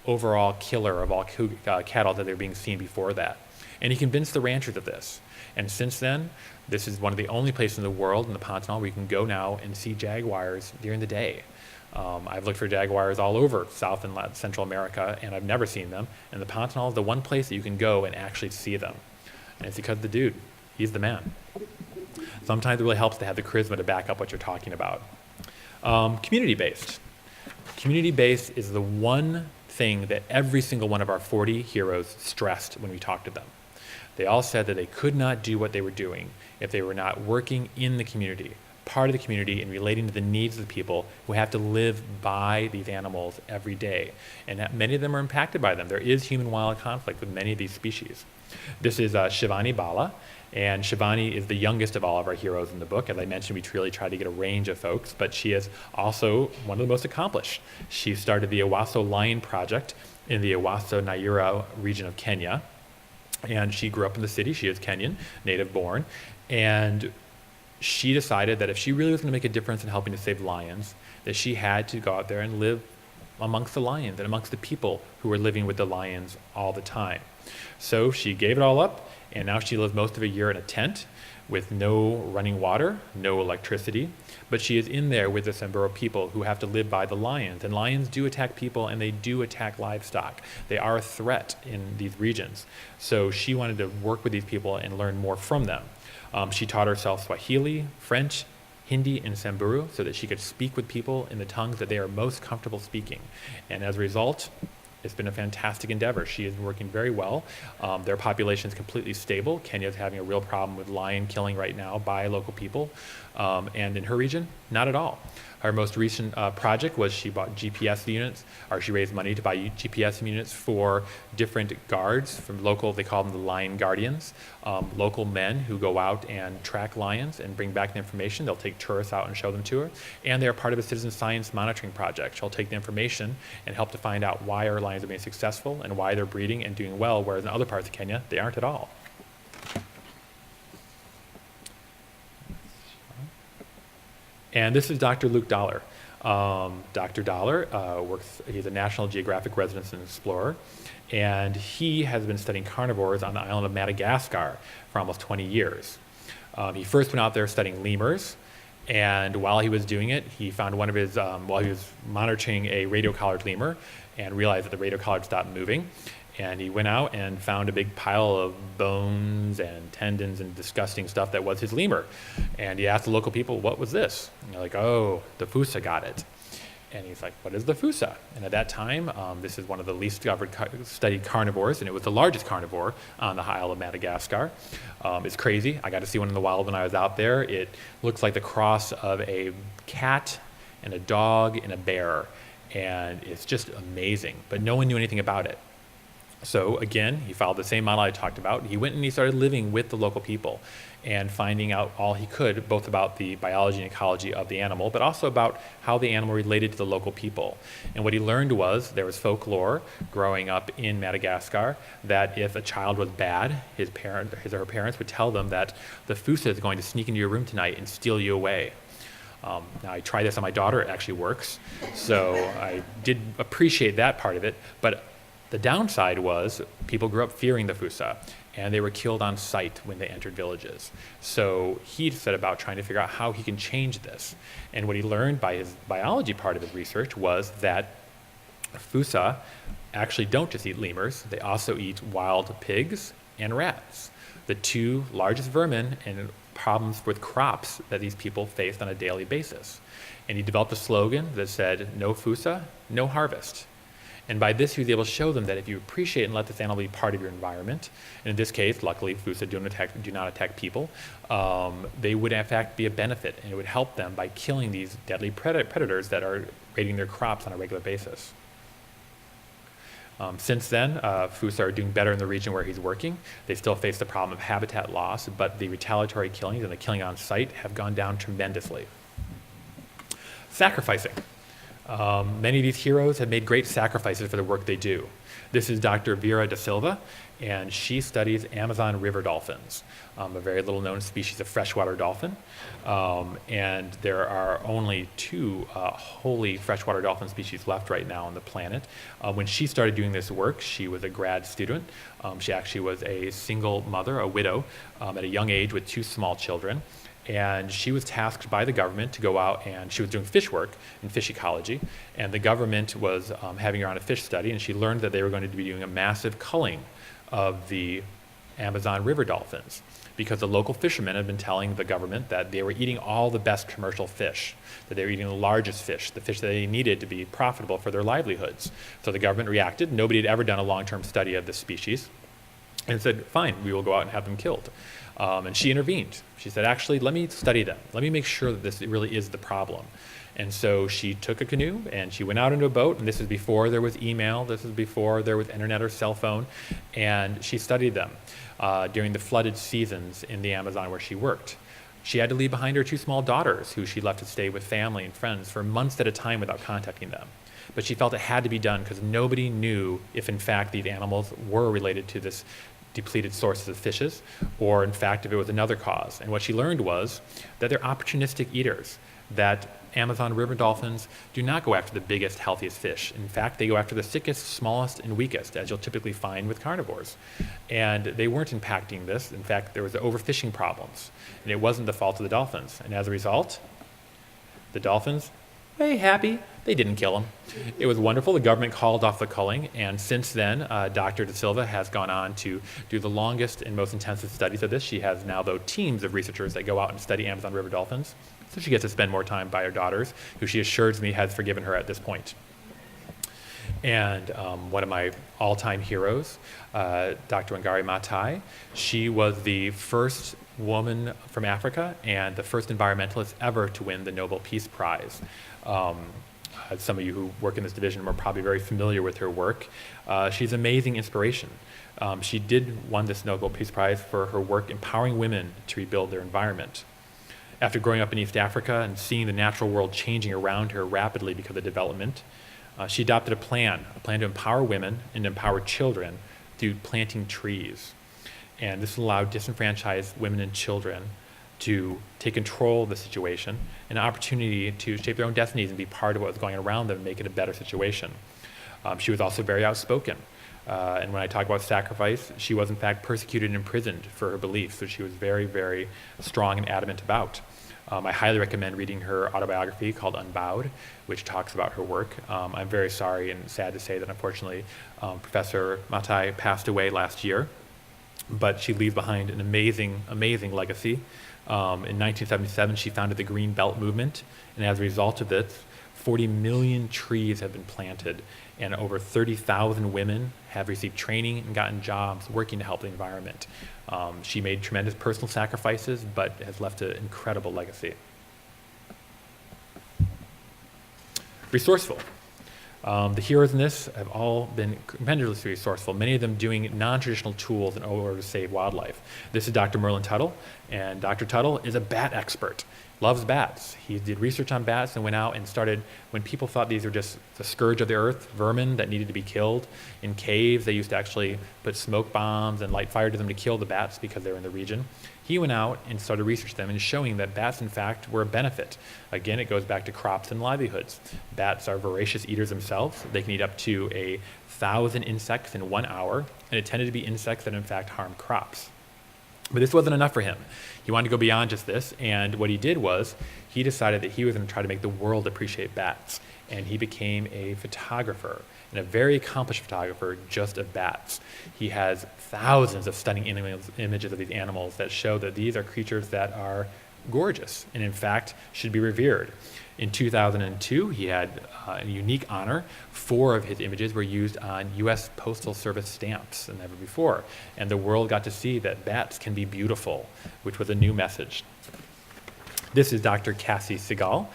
overall killer of all cattle that they were being seen before that. And he convinced the ranchers of this. And since then, this is one of the only places in the world, in the Pantanal, where you can go now and see jaguars during the day. I've looked for jaguars all over South and Central America, and I've never seen them. And the Pantanal is the one place that you can go and actually see them. And it's because of the dude. He's the man. Sometimes it really helps to have the charisma to back up what you're talking about. Community-based. Community-based is the one thing that every single one of our 40 heroes stressed when we talked to them. They all said that they could not do what they were doing if they were not working in the community, part of the community, and relating to the needs of the people who have to live by these animals every day. And that many of them are impacted by them. There is human-wild conflict with many of these species. This is SHIVANI BHALLA, and SHIVANI is the youngest of all of our heroes in the book. As I mentioned, we really tried to get a range of folks, but she is also one of the most accomplished. She started the Ewaso Lion Project in the Ewaso Nyura region of Kenya, and she grew up in the city. She is Kenyan, native born, and she decided that if she really was going to make a difference in helping to save lions, that she had to go out there and live amongst the lions and amongst the people who were living with the lions all the time. So she gave it all up, and now she lives most of a year in a tent with no running water, no electricity, but she is in there with the Samburu people who have to live by the lions. And lions do attack people, and they do attack livestock. They are a threat in these regions. So she wanted to work with these people and learn more from them. She taught herself Swahili, French, Hindi, and Samburu so that she could speak with people in the tongues that they are most comfortable speaking. And as a result, it's been a fantastic endeavor. She is working very well. Their population is completely stable. Kenya is having a real problem with lion killing right now by local people. And in her region, not at all. Her most recent project was she bought GPS units, or she raised money to buy GPS units for different guards from local, they call them the lion guardians, local men who go out and track lions and bring back the information. They'll take tourists out and show them to her. And they're part of a citizen science monitoring project. She'll take the information and help to find out why our lions are being successful and why they're breeding and doing well, whereas in other parts of Kenya, they aren't at all. And this is Dr. Luke Dollar. Dr. Dollar he's a National Geographic resident and explorer, and he has been studying carnivores on the island of Madagascar for almost 20 years. He first went out there studying lemurs, and while he was doing it, he found one of his, while he was monitoring a radio-collared lemur, and realized that the radio collard stopped moving. And he went out and found a big pile of bones and tendons and disgusting stuff that was his lemur. And he asked the local people, what was this? And they're like, oh, the FOSSA got it. And he's like, what is the FOSSA? And at that time, this is one of the least studied carnivores, and it was the largest carnivore on the Isle of Madagascar. It's crazy. I got to see one in the wild when I was out there. It looks like the cross of a cat and a dog and a bear. And it's just amazing, but no one knew anything about it. So again, he followed the same model I talked about. He went and he started living with the local people and finding out all he could, both about the biology and ecology of the animal, but also about how the animal related to the local people. And what he learned was there was folklore growing up in Madagascar that if a child was bad, his or her parents would tell them that the FOSSA is going to sneak into your room tonight and steal you away. Now I tried this on my daughter, it actually works. So I did appreciate that part of it, but the downside was people grew up fearing the FOSSA, and they were killed on sight when they entered villages. So he set about trying to figure out how he can change this. And what he learned by his biology part of his research was that FOSSA actually don't just eat lemurs, they also eat wild pigs and rats, the two largest vermin and problems with crops that these people faced on a daily basis. And he developed a slogan that said, no FOSSA, no harvest. And by this, he was able to show them that if you appreciate and let this animal be part of your environment, and in this case, luckily, FOSSA do not attack people, they would in fact be a benefit, and it would help them by killing these deadly predators that are raiding their crops on a regular basis. Since then, FOSSA are doing better in the region where he's working. They still face the problem of habitat loss, but the retaliatory killings and the killing on site have gone down tremendously. Sacrificing. Many of these heroes have made great sacrifices for the work they do. This is Dr. Vera da Silva, and she studies Amazon river dolphins, a very little known species of freshwater dolphin. And there are only 2 wholly freshwater dolphin species left right now on the planet. When she started doing this work, she was a grad student. She actually was a single mother, a widow, at a young age with 2 small children. And she was tasked by the government to go out, and she was doing fish work in fish ecology, and the government was having her on a fish study, and she learned that they were going to be doing a massive culling of the Amazon river dolphins, because the local fishermen had been telling the government that they were eating all the best commercial fish, that they were eating the largest fish, the fish that they needed to be profitable for their livelihoods. So the government reacted. Nobody had ever done a long-term study of this species, and said, fine, we will go out and have them killed. And she intervened. She said, actually, let me study them. Let me make sure that this really is the problem. And so she took a canoe and she went out into a boat, and this is before there was email, this is before there was internet or cell phone, and she studied them during the flooded seasons in the Amazon where she worked. She had to leave behind her 2 small daughters, who she left to stay with family and friends for months at a time without contacting them. But she felt it had to be done because nobody knew if in fact these animals were related to this depleted sources of fishes, or in fact if it was another cause. And what she learned was that they're opportunistic eaters, that Amazon river dolphins do not go after the biggest, healthiest fish. In fact, they go after the sickest, smallest, and weakest, as you'll typically find with carnivores. And they weren't impacting this. In fact, there was overfishing problems, and it wasn't the fault of the dolphins. And as a result, the dolphins, very happy, they didn't kill them. It was wonderful. The government called off the culling, and since then, Dr. da Silva has gone on to do the longest and most intensive studies of this. She has now, though, teams of researchers that go out and study Amazon river dolphins. So she gets to spend more time by her daughters, who she assures me has forgiven her at this point. And one of my all-time heroes, Dr. Wangari Maathai, she was the first woman from Africa and the first environmentalist ever to win the Nobel Peace Prize. Some of you who work in this division are probably very familiar with her work. She's an amazing inspiration. She won this Nobel Peace Prize for her work empowering women to rebuild their environment. After growing up in East Africa and seeing the natural world changing around her rapidly because of development, she adopted a plan to empower women and empower children through planting trees. And this allowed disenfranchised women and children to take control of the situation, an opportunity to shape their own destinies and be part of what was going on around them and make it a better situation. She was also very outspoken. And when I talk about sacrifice, she was in fact persecuted and imprisoned for her beliefs, which she was very, very strong and adamant about. I highly recommend reading her autobiography called Unbowed, which talks about her work. I'm very sorry and sad to say that unfortunately Professor Maathai passed away last year, but she leaves behind an amazing, amazing legacy. In 1977, she founded the Green Belt Movement, and as a result of this, 40 million trees have been planted, and over 30,000 women have received training and gotten jobs working to help the environment. She made tremendous personal sacrifices, but has left an incredible legacy. Resourceful. The heroes in this have all been tremendously resourceful, many of them doing non-traditional tools in order to save wildlife. This is Dr. Merlin Tuttle, and Dr. Tuttle is a bat expert, loves bats. He did research on bats and went out and started, when people thought these were just the scourge of the earth, vermin that needed to be killed, in caves they used to actually put smoke bombs and light fire to them to kill the bats because they were in the region. He went out and started researching them and showing that bats, in fact, were a benefit. Again, it goes back to crops and livelihoods. Bats are voracious eaters themselves. They can eat up to 1,000 insects in 1 hour, and it tended to be insects that, in fact, harm crops. But this wasn't enough for him. He wanted to go beyond just this, and what he did was he decided that he was going to try to make the world appreciate bats, and he became a photographer, and a very accomplished photographer just of bats. He has thousands of stunning images of these animals that show that these are creatures that are gorgeous and in fact should be revered. In 2002, he had a unique honor. 4 of his images were used on U.S. Postal Service stamps than ever before, and the world got to see that bats can be beautiful, which was a new message. This is Dr. Kassie Siegel.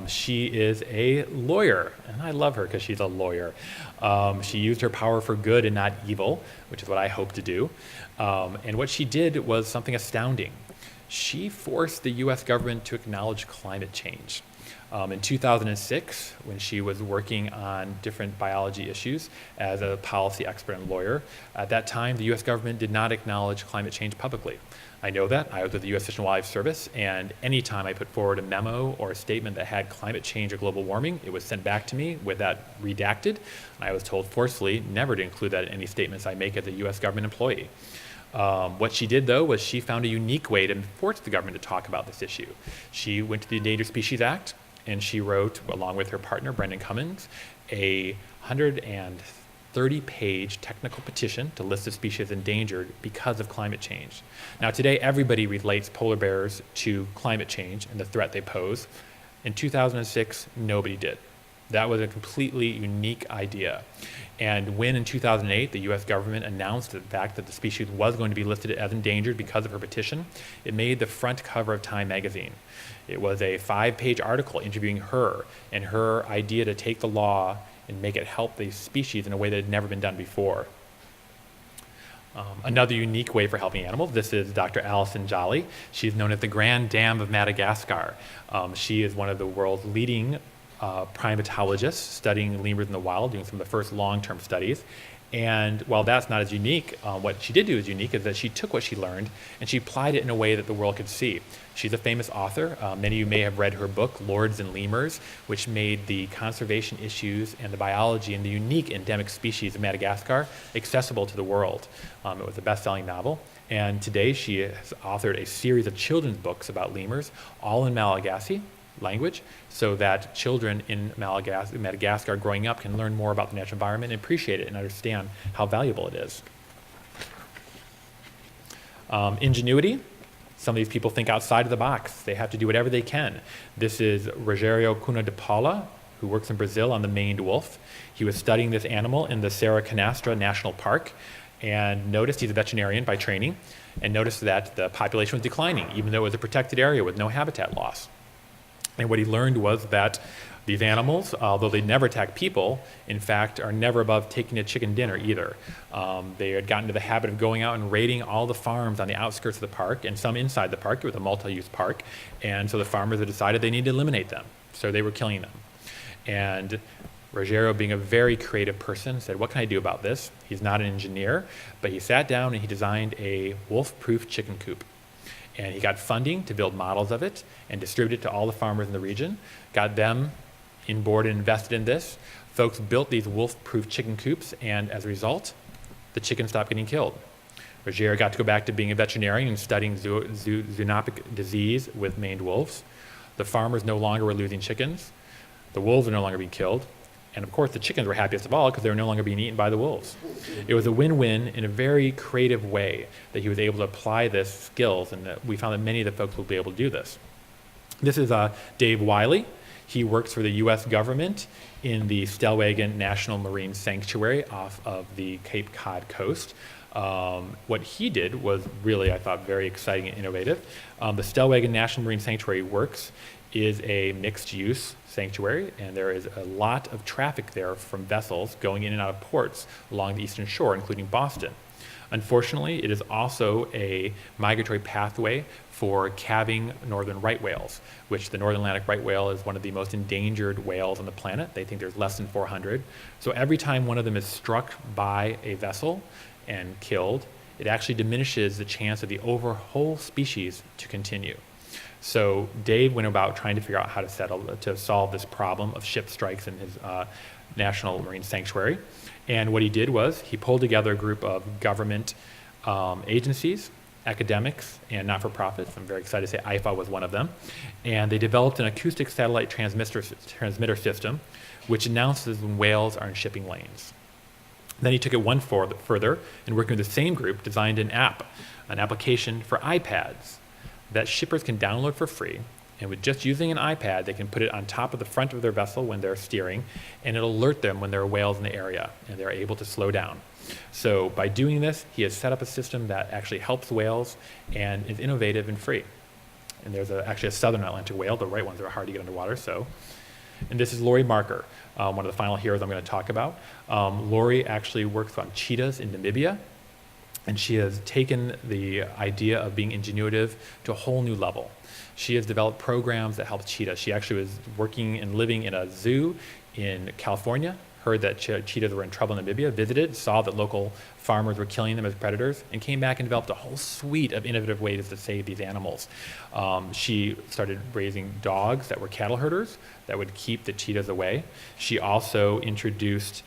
She is a lawyer, and I love her because she's a lawyer. She used her power for good and not evil, which is what I hope to do. And what she did was something astounding. She forced the U.S. government to acknowledge climate change. In 2006, when she was working on different biology issues as a policy expert and lawyer, at that time, the U.S. government did not acknowledge climate change publicly. I know that. I was with the U.S. Fish and Wildlife Service, and anytime I put forward a memo or a statement that had climate change or global warming, it was sent back to me with that redacted. I was told forcefully never to include that in any statements I make as a U.S. government employee. What she did, though, was she found a unique way to force the government to talk about this issue. She went to the Endangered Species Act, and she wrote, along with her partner, Brendan Cummins, a 130-page technical petition to list the species endangered because of climate change. Now, today, everybody relates polar bears to climate change and the threat they pose. In 2006, nobody did. That was a completely unique idea. And when in 2008, the US government announced the fact that the species was going to be listed as endangered because of her petition, it made the front cover of Time magazine. It was a 5-page article interviewing her and her idea to take the law and make it help the species in a way that had never been done before. Another unique way for helping animals, this is Dr. Alison Jolly. She's known as the Grand Dame of Madagascar. She is one of the world's leading primatologists studying lemurs in the wild, doing some of the first long-term studies. And while that's not as unique, what she did do is unique is that she took what she learned and she applied it in a way that the world could see. She's a famous author. Many of you may have read her book, Lords and Lemurs, which made the conservation issues and the biology and the unique endemic species of Madagascar accessible to the world. It was a best-selling novel. And today she has authored a series of children's books about lemurs, all in Malagasy language, so that children in Madagascar growing up can learn more about the natural environment and appreciate it and understand how valuable it is. Ingenuity. Some of these people think outside of the box. They have to do whatever they can. This is Rogério Cunha de Paula, who works in Brazil on the maned wolf. He was studying this animal in the Serra Canastra National Park and noticed, he's a veterinarian by training, and noticed that the population was declining, even though it was a protected area with no habitat loss. And what he learned was that these animals, although they never attack people, in fact, are never above taking a chicken dinner either. They had gotten into the habit of going out and raiding all the farms on the outskirts of the park and some inside the park. It was a multi-use park. And so the farmers had decided they needed to eliminate them. So they were killing them. And Rogério, being a very creative person, said, what can I do about this? He's not an engineer, but he sat down and he designed a wolf-proof chicken coop. And he got funding to build models of it and distribute it to all the farmers in the region, got them in board and invested in this. Folks built these wolf-proof chicken coops, and as a result, the chickens stopped getting killed. Rogério got to go back to being a veterinarian and studying zoonotic disease with maned wolves. The farmers no longer were losing chickens. The wolves were no longer being killed. And of course, the chickens were happiest of all because they were no longer being eaten by the wolves. It was a win-win in a very creative way that he was able to apply this skills, and that we found that many of the folks will be able to do this. This is Dave Wiley. He works for the U.S. government in the Stellwagen National Marine Sanctuary off of the Cape Cod coast. What he did was really, I thought, very exciting and innovative. The Stellwagen National Marine Sanctuary works is a mixed-use sanctuary, and there is a lot of traffic there from vessels going in and out of ports along the eastern shore, including Boston. Unfortunately, it is also a migratory pathway for calving northern right whales, which the Northern Atlantic right whale is one of the most endangered whales on the planet. They think there's less than 400. So every time one of them is struck by a vessel and killed, it actually diminishes the chance of the whole species to continue. So Dave went about trying to figure out how to solve this problem of ship strikes in his National Marine Sanctuary. And what he did was he pulled together a group of government agencies, academics, and not-for-profits. I'm very excited to say IFA was one of them. And they developed an acoustic satellite transmitter system which announces when whales are in shipping lanes. Then he took it one further and, working with the same group, designed an application for iPads that shippers can download for free, and with just using an iPad, they can put it on top of the front of their vessel when they're steering, and it'll alert them when there are whales in the area, and they're able to slow down. So by doing this, he has set up a system that actually helps whales and is innovative and free. And there's actually a southern Atlantic whale. The right ones are hard to get underwater, so. And this is Lori Marker, one of the final heroes I'm going to talk about. Lori actually works on cheetahs in Namibia. And she has taken the idea of being ingenuitive to a whole new level. She has developed programs that help cheetahs. She actually was working and living in a zoo in California, heard that cheetahs were in trouble in Namibia, visited, saw that local farmers were killing them as predators, and came back and developed a whole suite of innovative ways to save these animals. She started raising dogs that were cattle herders that would keep the cheetahs away. She also introduced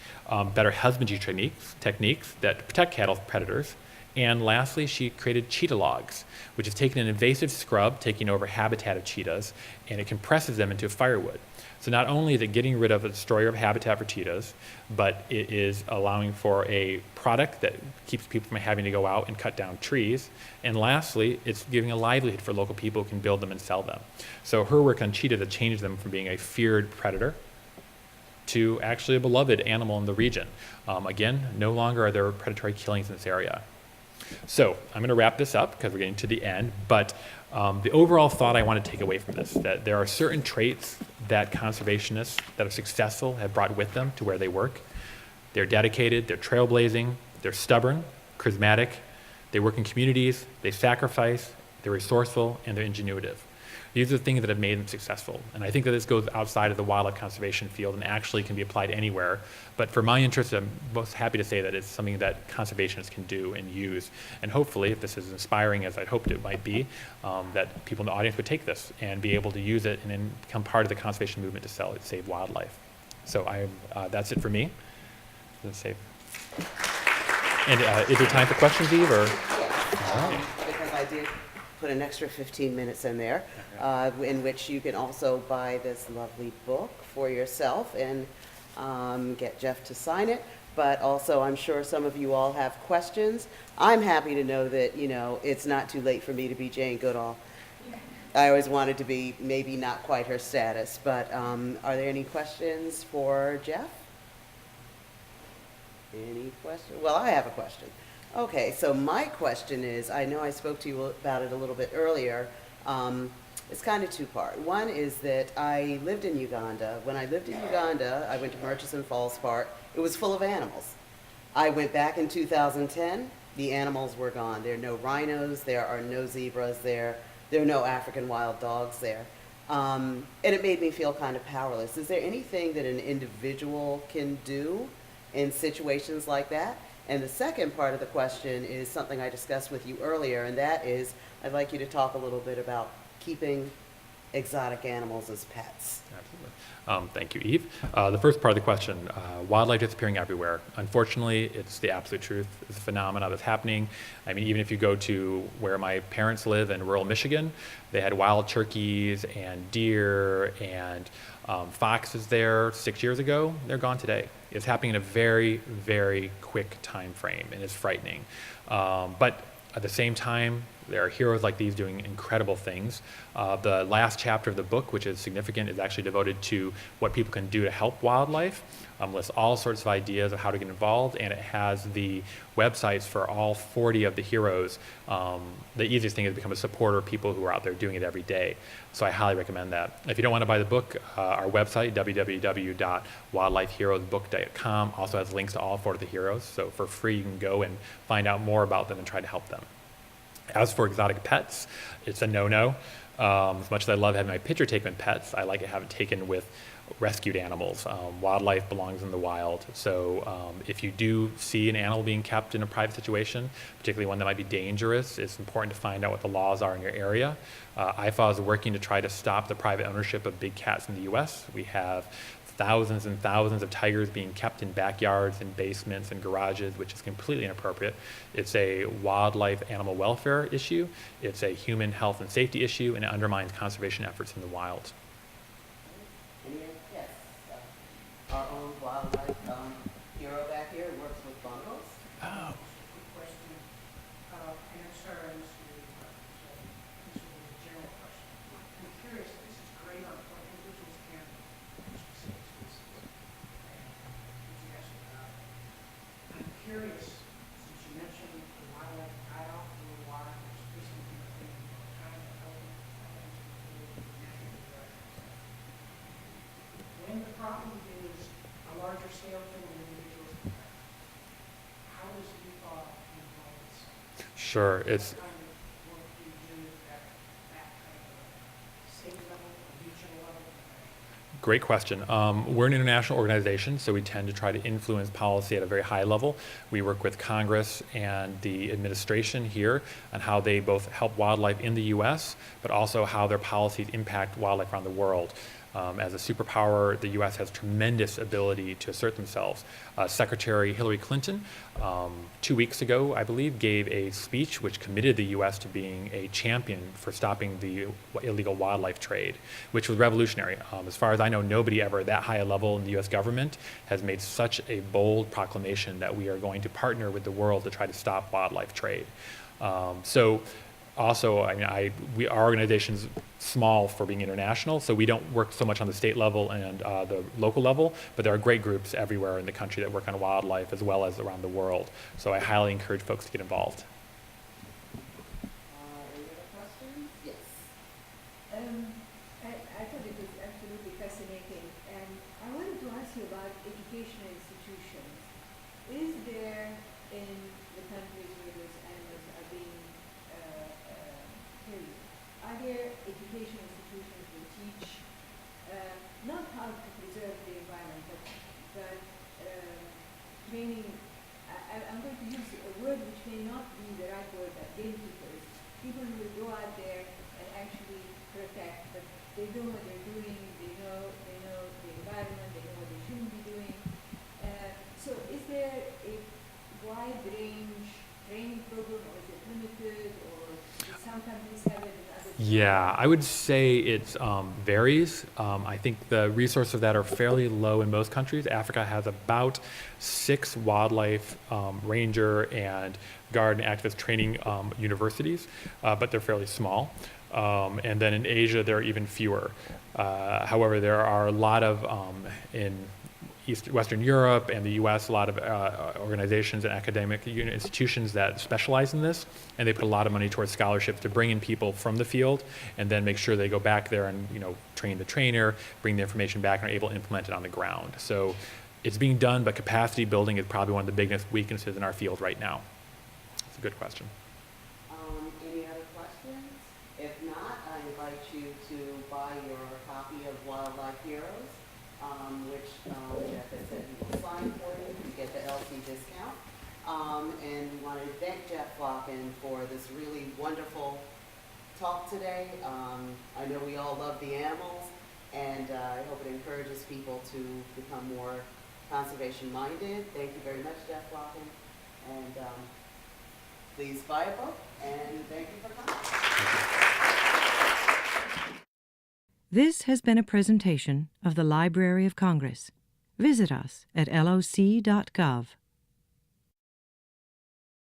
better husbandry techniques that protect cattle from predators. And lastly, she created cheetah logs, which has taken an invasive scrub, taking over habitat of cheetahs, and it compresses them into firewood. So not only is it getting rid of a destroyer of habitat for cheetahs, but it is allowing for a product that keeps people from having to go out and cut down trees. And lastly, it's giving a livelihood for local people who can build them and sell them. So her work on cheetahs has changed them from being a feared predator to actually a beloved animal in the region. Again, no longer are there predatory killings in this area. So I'm going to wrap this up because we're getting to the end, but the overall thought I want to take away from this, that there are certain traits that conservationists that are successful have brought with them to where they work. They're dedicated, they're trailblazing, they're stubborn, charismatic, they work in communities, they sacrifice, they're resourceful, and they're ingenuitive. These are the things that have made them successful. And I think that this goes outside of the wildlife conservation field and actually can be applied anywhere. But for my interest, I'm most happy to say that it's something that conservationists can do and use. And hopefully, if this is inspiring as I hoped it might be, that people in the audience would take this and be able to use it and then become part of the conservation movement to save wildlife. So that's it for me. Let's save. And is there time for questions, Eve? Or? Because I did put an extra 15 minutes in there, in which you can also buy this lovely book for yourself and get Jeff to sign it. But also, I'm sure some of you all have questions. I'm happy to know that, you know, it's not too late for me to be Jane Goodall. I always wanted to be maybe not quite her status, but are there any questions for Jeff? Any questions? Well, I have a question. Okay, so my question is, I know I spoke to you about it a little bit earlier. It's kind of two-part. One is that I lived in Uganda. When I lived in Uganda, I went to Murchison Falls Park. It was full of animals. I went back in 2010. The animals were gone. There are no rhinos. There are no zebras there. There are no African wild dogs there. And it made me feel kind of powerless. Is there anything that an individual can do in situations like that? And the second part of the question is something I discussed with you earlier, and that is, I'd like you to talk a little bit about keeping exotic animals as pets. Absolutely. Thank you, Eve. The first part of the question, wildlife disappearing everywhere. Unfortunately, it's the absolute truth. It's a phenomenon that's happening. I mean, even if you go to where my parents live in rural Michigan, they had wild turkeys and deer and foxes there 6 years ago. They're gone today. It's happening in a very, very quick time frame, and it's frightening. But at the same time, there are heroes like these doing incredible things. The last chapter of the book, which is significant, is actually devoted to what people can do to help wildlife. Lists all sorts of ideas of how to get involved, and it has the websites for all 40 of the heroes. The easiest thing is to become a supporter of people who are out there doing it every day. So I highly recommend that. If you don't want to buy the book, our website, www.wildlifeheroesbook.com, also has links to all 4 of the heroes. So for free, you can go and find out more about them and try to help them. As for exotic pets, it's a no-no. As much as I love having my picture taken with pets, I like to have it taken with rescued animals. Wildlife belongs in the wild. So if you do see an animal being kept in a private situation, particularly one that might be dangerous, it's important to find out what the laws are in your area. IFAW is working to try to stop the private ownership of big cats in the U.S. We have thousands and thousands of tigers being kept in backyards and basements and garages, which is completely inappropriate. It's a wildlife animal welfare issue. It's a human health and safety issue, and it undermines conservation efforts in the wild. Yes, our own wildlife hero back here works with bungles. Oh. Question, answering this is a general question. I'm curious, this is great on what individuals can specific species. I'm curious, since you mentioned the wildlife die-off a little while, there's recently been a thing kind of helping when the problem is a larger scale thing than individuals can have, how does EFA involve itself? Sure, it's What kind of work do you do at that kind of state level, regional level? great question. We're an international organization, so we tend to try to influence policy at a very high level. We work with Congress and the administration here on how they both help wildlife in the U.S., but also how their policies impact wildlife around the world. As a superpower, the U.S. has tremendous ability to assert themselves. Secretary Hillary Clinton, 2 weeks ago, I believe, gave a speech which committed the U.S. to being a champion for stopping the illegal wildlife trade, which was revolutionary. As far as I know, nobody ever at that high a level in the U.S. government has made such a bold proclamation that we are going to partner with the world to try to stop wildlife trade. Also, I mean, our organization's small for being international, so we don't work so much on the state level and the local level, but there are great groups everywhere in the country that work on wildlife as well as around the world. So I highly encourage folks to get involved. Any other questions? Yes. I thought it was absolutely fascinating, and I wanted to ask you about educational institutions. Is there in the countries where those animals are being killed, are there educational institutions that teach not how to preserve the environment, but training? I'm going to use a word which may not be the right word, but gatekeepers. People who will go out there and actually protect, but they know what they're doing, they know the environment, they know what they shouldn't be doing. So is there a wide range training program, or is it limited, or do some countries have it and others don't? Yeah, I would say it varies. I think the resources of that are fairly low in most countries. Africa has about 6 wildlife ranger and guard and activist training universities, but they're fairly small. And then in Asia, there are even fewer. However, there are a lot of, in Western Europe and the U.S., a lot of organizations and academic institutions that specialize in this, and they put a lot of money towards scholarships to bring in people from the field and then make sure they go back there and train the trainer, bring the information back, and are able to implement it on the ground. So it's being done, but capacity building is probably one of the biggest weaknesses in our field right now. It's a good question. Any other questions? If not, I invite you to buy your copy of Wildlife Heroes, which Jeff has said he will sign for you. You get the LC discount. And we want to thank Jeff Flocken for this really wonderful talk today. I know we all love the animals, and I hope it encourages people to become more conservation minded. Thank you very much, Jeff Flocken. And please buy a book, and thank you for coming. This has been a presentation of the Library of Congress. Visit us at loc.gov.